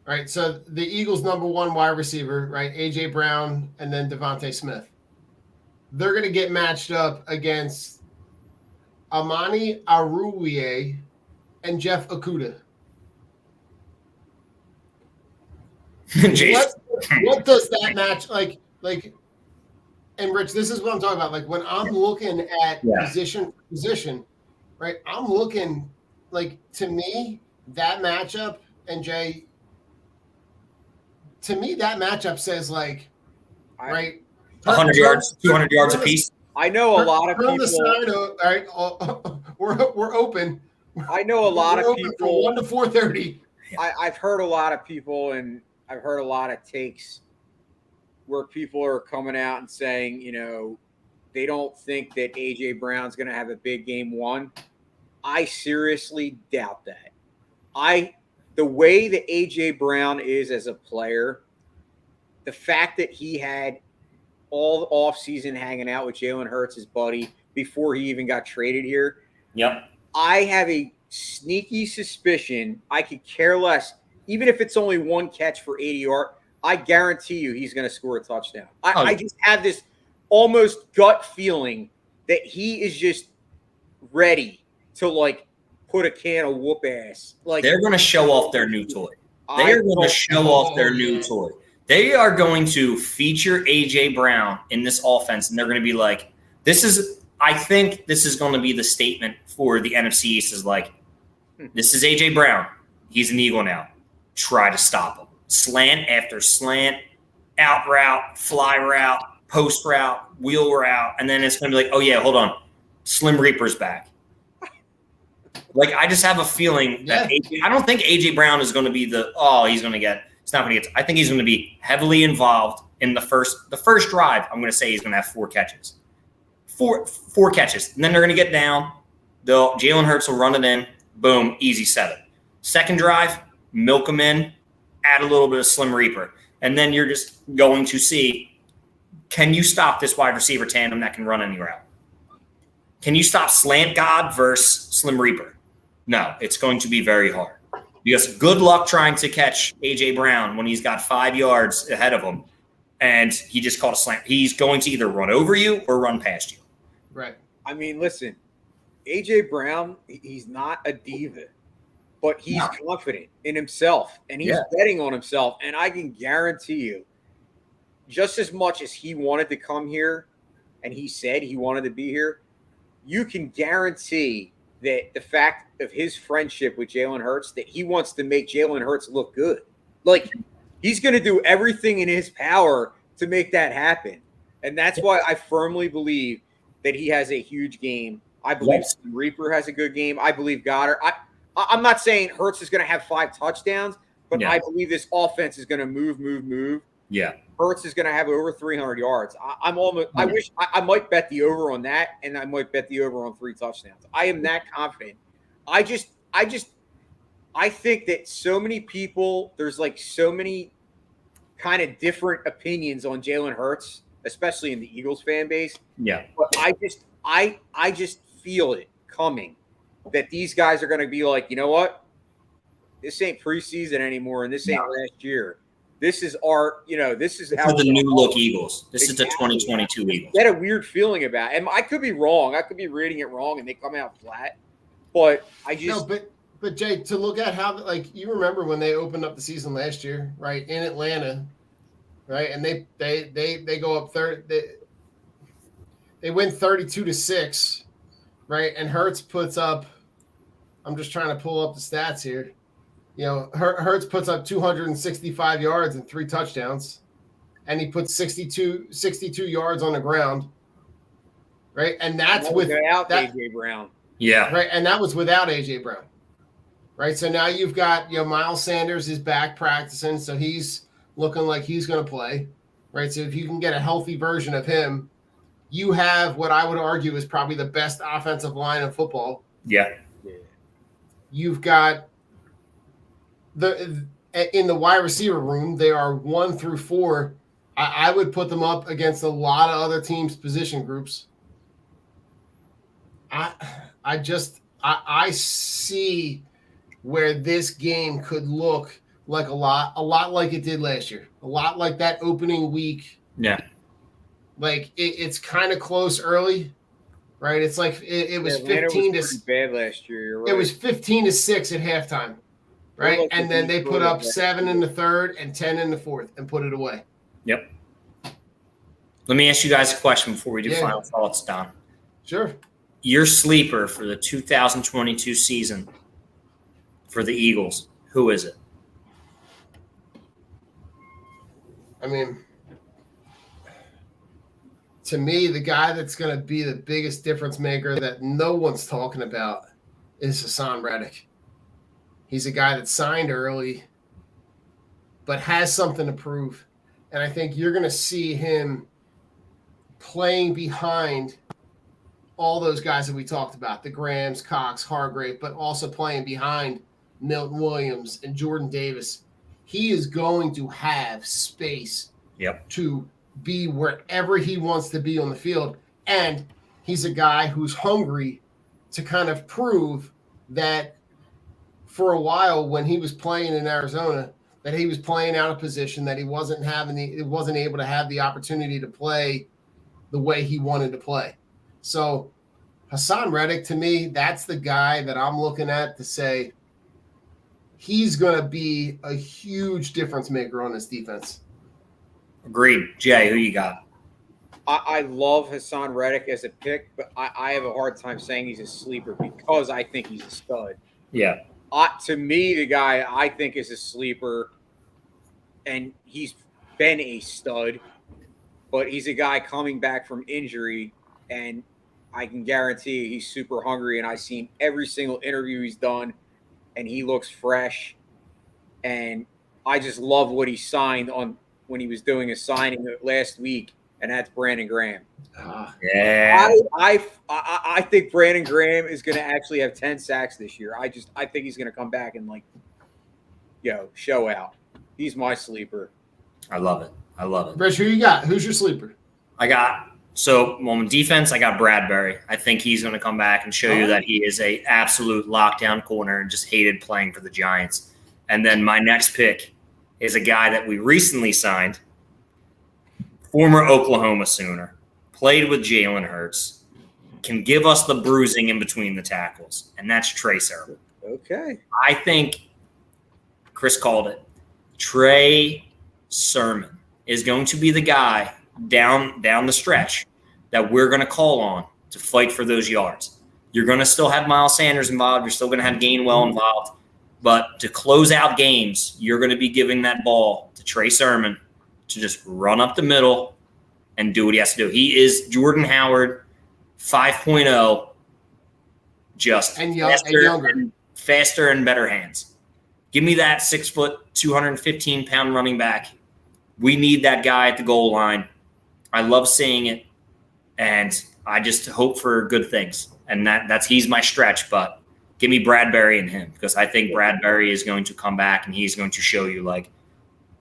All right. So the Eagles' number one wide receiver, right? AJ Brown and then Devontae Smith. They're gonna get matched up against Amani Aruwie and Jeff Okudah. What does that match like? And Rich, this is what I'm talking about. Like, when I'm looking at position, right? I'm looking, like, to me, that matchup, and Jay, to me, that matchup says, like, right, 100 yards, 200 yards apiece. I know a lot of people. All right, we're open. I know a lot of people. people. From 1 to 4:30. I've heard a lot of people, and I've heard a lot of takes where people are coming out and saying, they don't think that AJ Brown's going to have a big game one. I seriously doubt that. The way that AJ Brown is as a player, the fact that he had all the offseason hanging out with Jalen Hurts, his buddy, before he even got traded here. Yep. I have a sneaky suspicion. I could care less, even if it's only one catch for 80 yards. I guarantee you he's going to score a touchdown. I just have this almost gut feeling that he is just ready to put a can of whoop ass. They're going to show off their new toy. They are going to show off their new toy. They are going to feature AJ Brown in this offense, and they're going to be like, I think this is going to be the statement for the NFC East is like, this is AJ Brown. He's an Eagle now. Try to stop him. Slant after slant, out route, fly route, post route, wheel route, and then it's going to be like, oh yeah, hold on. Slim Reaper's back. I just have a feeling that I don't think AJ Brown is going to be he's going to get. It's not going to get. I think he's going to be heavily involved in the first drive. I'm going to say he's going to have 4 catches. Four catches. And then they're going to get down. Jalen Hurts will run it in. Boom, easy 7. Second drive, milk him in, add a little bit of Slim Reaper. And then you're just going to see, can you stop this wide receiver tandem that can run any route? Can you stop Slant God versus Slim Reaper? No, it's going to be very hard. Because good luck trying to catch A.J. Brown when he's got 5 yards ahead of him and he just caught a slant. He's going to either run over you or run past you. Right. I mean, listen, A.J. Brown, he's not a diva, but he's confident in himself and he's betting on himself. And I can guarantee you, just as much as he wanted to come here and he said he wanted to be here, you can guarantee that the fact of his friendship with Jalen Hurts, that he wants to make Jalen Hurts look good. He's going to do everything in his power to make that happen. And that's why I firmly believe that he has a huge game. I believe Reaper has a good game. I believe Goddard. I'm not saying Hurts is going to have 5 touchdowns, but I believe this offense is going to move. Yeah. Hurts is going to have over 300 yards. I wish I might bet the over on that, and I might bet the over on 3 touchdowns. I am that confident. I think that so many people, there's so many kind of different opinions on Jalen Hurts, especially in the Eagles fan base. Yeah. But I just feel it coming that these guys are going to be like, you know what? This ain't preseason anymore, and this ain't last year. This is this is how the new look Eagles. This is the 2022 Eagles. I had a weird feeling about it. And I could be wrong. I could be reading it wrong and they come out flat. But I just but Jay, to look at how you remember when they opened up the season last year, right, in Atlanta, right? And they go up they win 32-6, right? And Hurts puts up, I'm just trying to pull up the stats here. Hurts puts up 265 yards and 3 touchdowns, and he puts 62 yards on the ground, right? And that's without A.J. Brown. Yeah. Right, and that was without A.J. Brown, right? So now you've got, Miles Sanders is back practicing, so he's looking like he's going to play, right? So if you can get a healthy version of him, you have what I would argue is probably the best offensive line in football. Yeah. You've got in the wide receiver room, they are 1 through 4. I would put them up against a lot of other teams' position groups. I see where this game could look like a lot like it did last year, a lot like that opening week. Yeah, it's kind of close early, right? It's like it was 15 to bad last year. You're right. It was 15-6 at halftime. Right, and then they put up 7 in the third and 10 in the fourth and put it away. Yep. Let me ask you guys a question before we do final thoughts, Don. Sure. Your sleeper for the 2022 season for the Eagles, who is it? I mean, to me, the guy that's going to be the biggest difference maker that no one's talking about is Hassan Reddick. He's a guy that signed early, but has something to prove. And I think you're going to see him playing behind all those guys that we talked about, the Grahams, Cox, Hargrave, but also playing behind Milton Williams and Jordan Davis. He is going to have space to be wherever he wants to be on the field. And he's a guy who's hungry to kind of prove that for a while when he was playing in Arizona, that he was playing out of position, that he wasn't able to have the opportunity to play the way he wanted to play. So Hassan Reddick, to me, that's the guy that I'm looking at to say he's going to be a huge difference maker on this defense. Agreed. Jay, who you got? I love Hassan Reddick as a pick, but I have a hard time saying he's a sleeper because I think he's a stud. Yeah. To me, the guy I think is a sleeper, and he's been a stud, but he's a guy coming back from injury, and I can guarantee you he's super hungry, and I've seen every single interview he's done, and he looks fresh, and I just love what he signed on when he was doing a signing last week, and that's Brandon Graham. Yeah. I think Brandon Graham is going to actually have 10 sacks this year. I think he's going to come back and show out. He's my sleeper. I love it. Rich, who you got? Who's your sleeper? On defense, I got Bradbury. I think he's going to come back and show you that he is a absolute lockdown corner and just hated playing for the Giants. And then my next pick is a guy that we recently signed, former Oklahoma Sooner, played with Jalen Hurts, can give us the bruising in between the tackles, and that's Trey Sermon. Okay. I think Chris called it. Trey Sermon is going to be the guy down the stretch that we're going to call on to fight for those yards. You're going to still have Miles Sanders involved. You're still going to have Gainwell involved. But to close out games, you're going to be giving that ball to Trey Sermon to just run up the middle and do what he has to do. He is Jordan Howard 5.0, just faster and better hands. Give me that 6 foot, 215-pound running back. We need that guy at the goal line. I love seeing it, and I just hope for good things. And he's my stretch, but give me Bradbury and him, because I think Bradbury is going to come back and he's going to show you,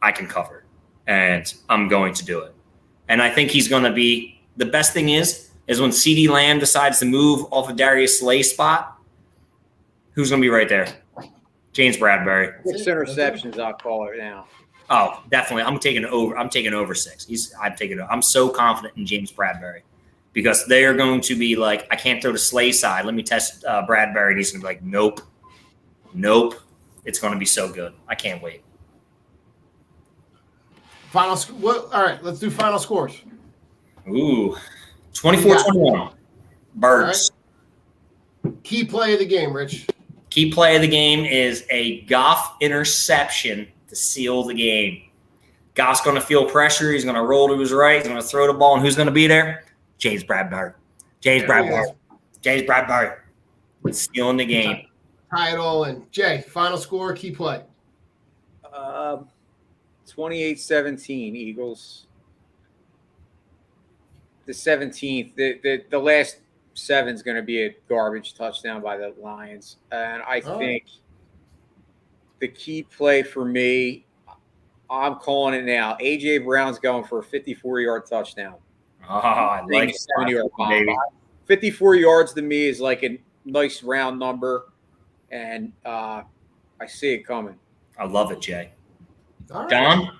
I can cover, and I'm going to do it. And I think he's going to be – the best thing is when CeeDee Lamb decides to move off of Darius Slay's spot, who's going to be right there? James Bradbury. 6 interceptions, I'll call it now. Oh, definitely. I'm taking over 6. I'm so confident in James Bradbury, because they are going to be like, I can't throw to Slay side. Let me test Bradbury. And he's going to be like, nope. It's going to be so good. I can't wait. All right, let's do final scores. Ooh, 24-21. Birds. Right. Key play of the game, Rich. Key play of the game is a Goff interception to seal the game. Goff's going to feel pressure. He's going to roll to his right. He's going to throw the ball. And who's going to be there? James Bradbury. James Bradbury. Stealing the game. Tie it all in. Jay, final score, key play. 28-17 Eagles. The 17th, the last 7 is going to be a garbage touchdown by the Lions. And I think the key play for me, I'm calling it now. A.J. Brown's going for a 54-yard touchdown. Oh, I like it. 70-yard bomb. 54 yards to me is like a nice round number, and I see it coming. I love it, Jay. All right. Don?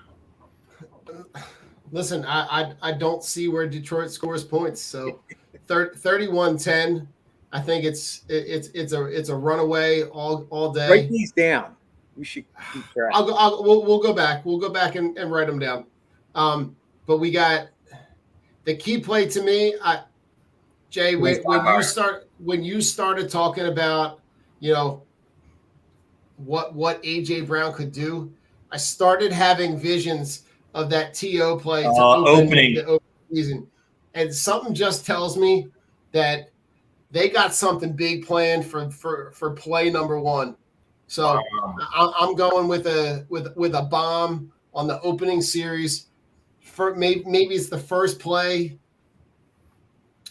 Listen, I don't see where Detroit scores points, so 31-10. I think it's a runaway all day. Write these down. We should keep track. We'll go back. We'll go back and write them down. But we got the key play to me. Jay, when you started talking about what AJ Brown could do, I started having visions of that TO play to opening the season, and something just tells me that they got something big planned for play number 1. So I'm going with a bomb on the opening series. Maybe it's the first play.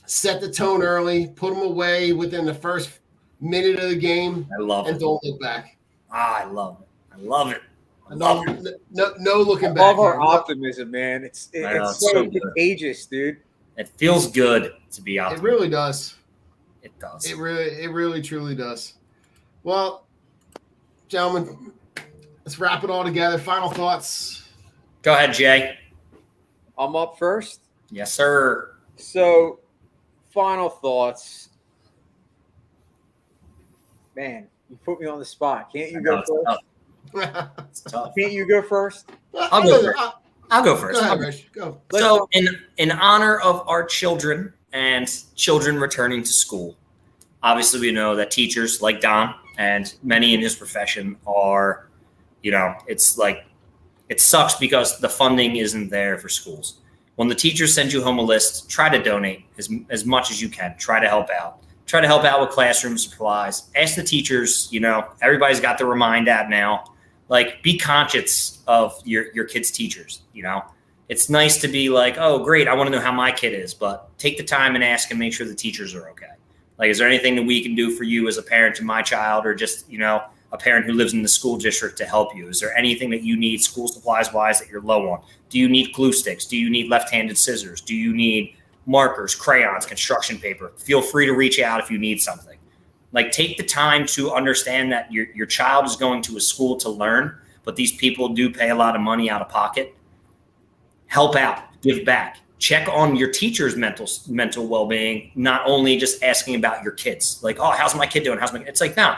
Set the tone early. Put them away within the first minute of the game. I love and it. don't look back. I love it. I love it. I love it. No looking I back. love our here. optimism, man. It's I know, it's it's so so good. contagious, dude. It feels good to be It optimistic. really does. It does. It really truly does. Well, gentlemen, let's wrap it all together. Final thoughts. Go ahead, Jay. I'm up first. Yes, sir. So, final thoughts. Man, you put me on the spot. Can't you go No, it's first? tough. It's tough. Can't you go first? I'll go first. I'll go Go first. ahead, Rich. Go. So, in honor of our children and children returning to school, obviously we know that teachers like Don and many in his profession are, it's like it sucks because the funding isn't there for schools. When the teachers send you home a list, try to donate as much as you can. Try to help out. Try to help out with classroom supplies. Ask the teachers, everybody's got the Remind app now. Like, be conscious of your kids' teachers, It's nice to be like, oh, great, I want to know how my kid is, but take the time and ask and make sure the teachers are okay. Like, is there anything that we can do for you as a parent to my child, or just, a parent who lives in the school district to help you? Is there anything that you need school supplies wise that you're low on? Do you need glue sticks? Do you need left-handed scissors? Do you need markers, crayons, construction paper? Feel free to reach out if you need something. Like, take the time to understand that your child is going to a school to learn, but these people do pay a lot of money out of pocket. Help out, give back. Check on your teacher's mental well-being, not only just asking about your kids. Like, oh, how's my kid doing? It's like, no,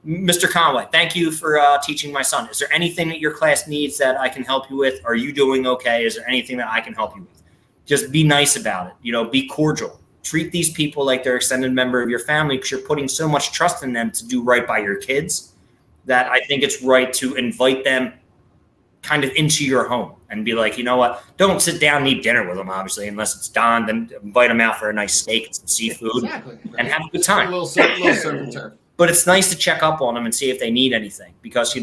Mr. Conway, thank you for teaching my son. Is there anything that your class needs that I can help you with? Are you doing okay? Is there anything that I can help you with? Just be nice about it. Be cordial. Treat these people like they're an extended member of your family, because you're putting so much trust in them to do right by your kids that I think it's right to invite them kind of into your home and be like, you know what? Don't sit down and eat dinner with them, obviously, unless it's Don. Then invite them out for a nice steak and some seafood. Exactly. And have a good time. A little surf and turf. But it's nice to check up on them and see if they need anything, because,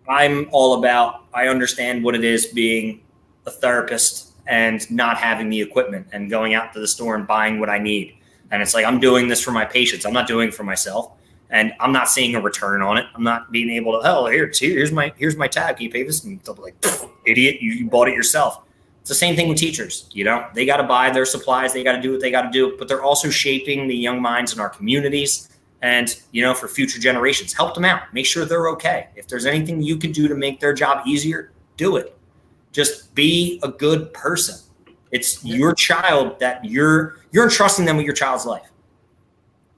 I'm all about, I understand what it is being a therapist and not having the equipment and going out to the store and buying what I need. And it's like, I'm doing this for my patients. I'm not doing it for myself. And I'm not seeing a return on it. I'm not being able to, here's my tab. Can you pay this? And they'll be like, idiot, you bought it yourself. It's the same thing with teachers. They got to buy their supplies. They got to do what they got to do. But they're also shaping the young minds in our communities. And, for future generations, help them out. Make sure they're okay. If there's anything you can do to make their job easier, do it. Just be a good person. It's your child that you're entrusting them with your child's life.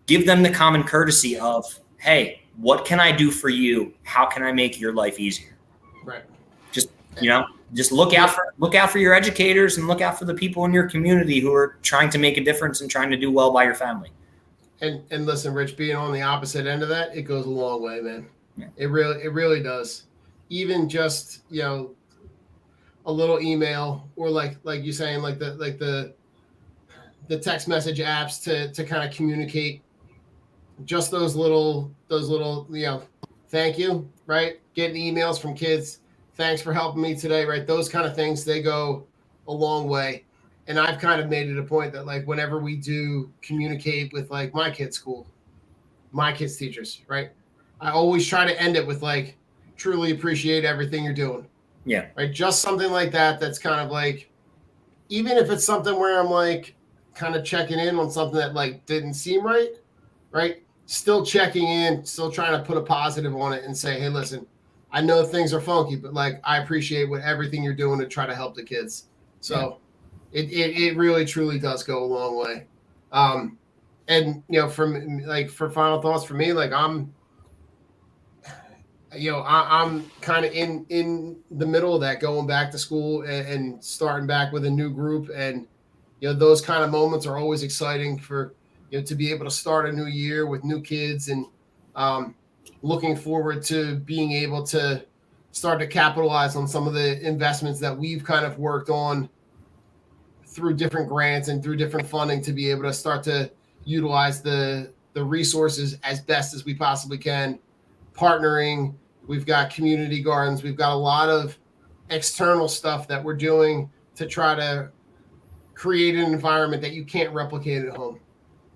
Give them the common courtesy of, hey, what can I do for you? How can I make your life easier? Right. Just look out for your educators and look out for the people in your community who are trying to make a difference and trying to do well by your family. And listen, Rich, being on the opposite end of that, it goes a long way, man. Yeah. It really does. Even just, a little email, or like you saying, like the text message apps to kind of communicate. Just those little, thank you, right? Getting emails from kids. Thanks for helping me today, right? Those kind of things, they go a long way. And I've kind of made it a point that, like, whenever we do communicate with, like, my kids' school, my kids' teachers, right? I always try to end it with, like, truly appreciate everything you're doing. Yeah. Right. Just something like that. That's kind of like, even if it's something where I'm like kind of checking in on something that like didn't seem right. Right. Still checking in, still trying to put a positive on it and say, hey, listen, I know things are funky, but like, I appreciate everything you're doing to try to help the kids. So it really, truly does go a long way. And, for final thoughts for me, like I'm kind of in the middle of that, going back to school and starting back with a new group. And, those kind of moments are always exciting for, to be able to start a new year with new kids, and looking forward to being able to start to capitalize on some of the investments that we've kind of worked on through different grants and through different funding, to be able to start to utilize the resources as best as we possibly can partnering. We've got community gardens. We've got a lot of external stuff that we're doing to try to create an environment that you can't replicate at home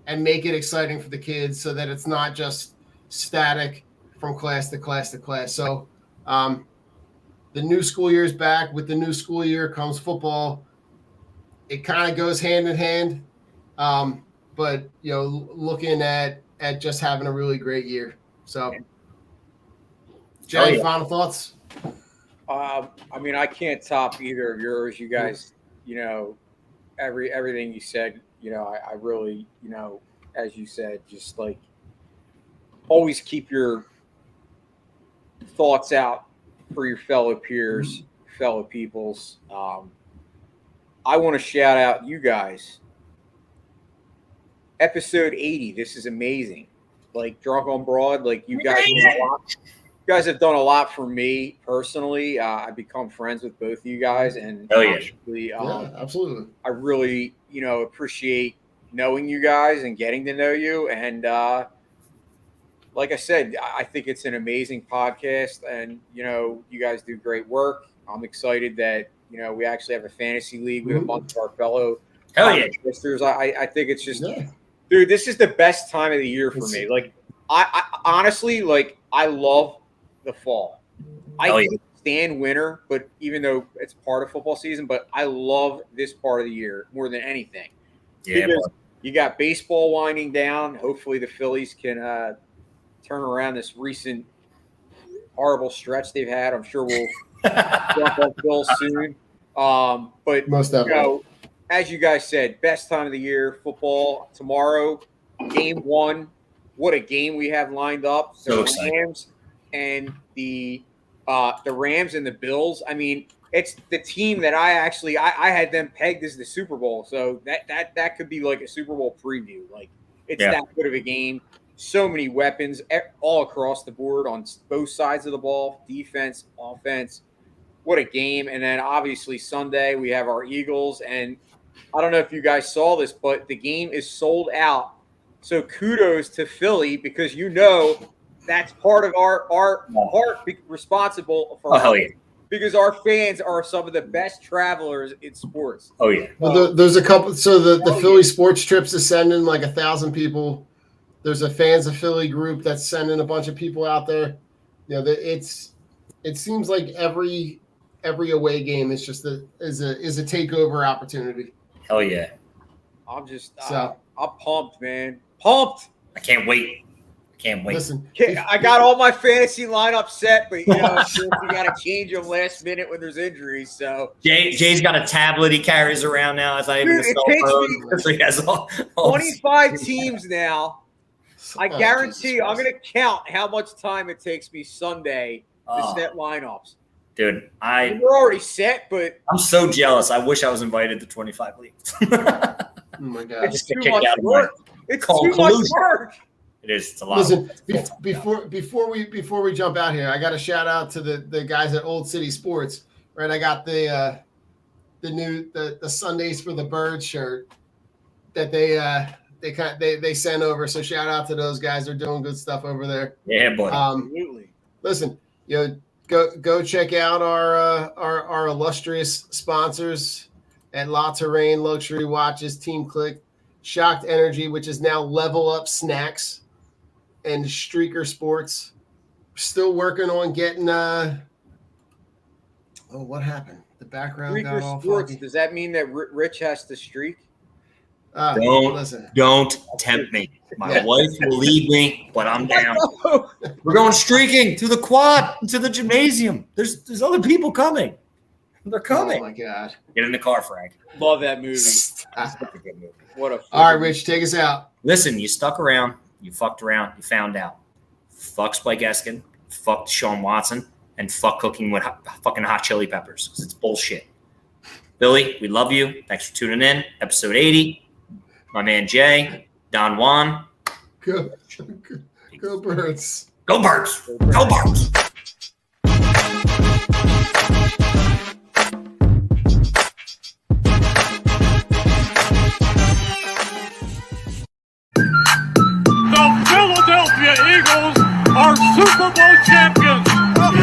and make it exciting for the kids so that it's not just static from class to class to class. So the new school year is back. With the new school year comes football. It kind of goes hand in hand. But, you know, looking at just having a really great year. So, Jay, final thoughts? I mean, I can't top either of yours. You guys, you know, everything you said, you know, I really, you know, as you said, just like always keep your thoughts out for your fellow peers, fellow peoples. I want to shout out you guys. Episode 80. This is amazing. Like Drunk on Broad, like you guys have done a lot for me personally. I've become friends with both of you guys, and absolutely. I really, you know, appreciate knowing you guys and getting to know you. And like I said, I think it's an amazing podcast, and you know, you guys do great work. I'm excited that you know we actually have a fantasy league with a bunch of our fellow sisters. I think it's just. Yeah. Dude, this is the best time of the year for me. Like, I honestly, like, I love the fall. I can't stand winter, but even though it's part of football season, but I love this part of the year more than anything. Yeah, because you got baseball winding down. Hopefully the Phillies can turn around this recent horrible stretch they've had. I'm sure we'll jump on Phil soon. But, most definitely. You know, as you guys said, best time of the year, football tomorrow, game 1. What a game we have lined up. So the Rams and the Rams and the Bills. I mean, it's the team that I had them pegged as the Super Bowl. So that could be like a Super Bowl preview. Like it's that good of a game. So many weapons all across the board on both sides of the ball, defense, offense. What a game. And then obviously Sunday we have our Eagles, and I don't know if you guys saw this, but the game is sold out. So kudos to Philly, because you know that's part of our part responsible for because our fans are some of the best travelers in sports. Oh yeah. Well, there's a couple. So the Philly sports trips is sending like 1,000 people. There's a fans of Philly group that's sending a bunch of people out there. You know, it seems like every away game is just is a takeover opportunity. Hell yeah. I'm just I'm pumped, man. Pumped. I can't wait. Listen, I got all my fantasy lineup set, but you know, you got to change them last minute when there's injuries. So Jay's got a tablet he carries around now. It's not even a cell phone. So he has all 25 teams now. I guarantee I'm going to count how much time it takes me Sunday to set lineups. Dude, we're already set, but I'm so jealous. I wish I was invited to 25 leagues. Oh my God. It's too much work. It's too much work. It is. It's a lot. Listen, before we jump out here, I got to shout out to the guys at Old City Sports. Right, I got the new Sundays for the Birds shirt that they sent over. So shout out to those guys. They're doing good stuff over there. Yeah, buddy. Absolutely. Listen, you know, go check out our illustrious sponsors at La Terrain Luxury Watches, Team Click, Shocked Energy, which is now Level Up Snacks, and Streaker Sports. Still working on getting what happened? The background Streaker got all Sports. funky. Does that mean that Rich has to streak? Don't tempt me. My wife will leave me, but I'm down. We're going streaking to the quad, to the gymnasium. There's other people coming. They're coming. Oh my God! Get in the car, Frank. Love that movie. What a all right, Rich, take us out. Listen, you stuck around, you fucked around, you found out. Fuck Spike Eskin, fuck Sean Watson, and fuck cooking with fucking hot chili peppers, because it's bullshit. Billy, we love you. Thanks for tuning in. Episode 80. My man Jay, Don Juan. Go Birds. Go Birds. Go Birds.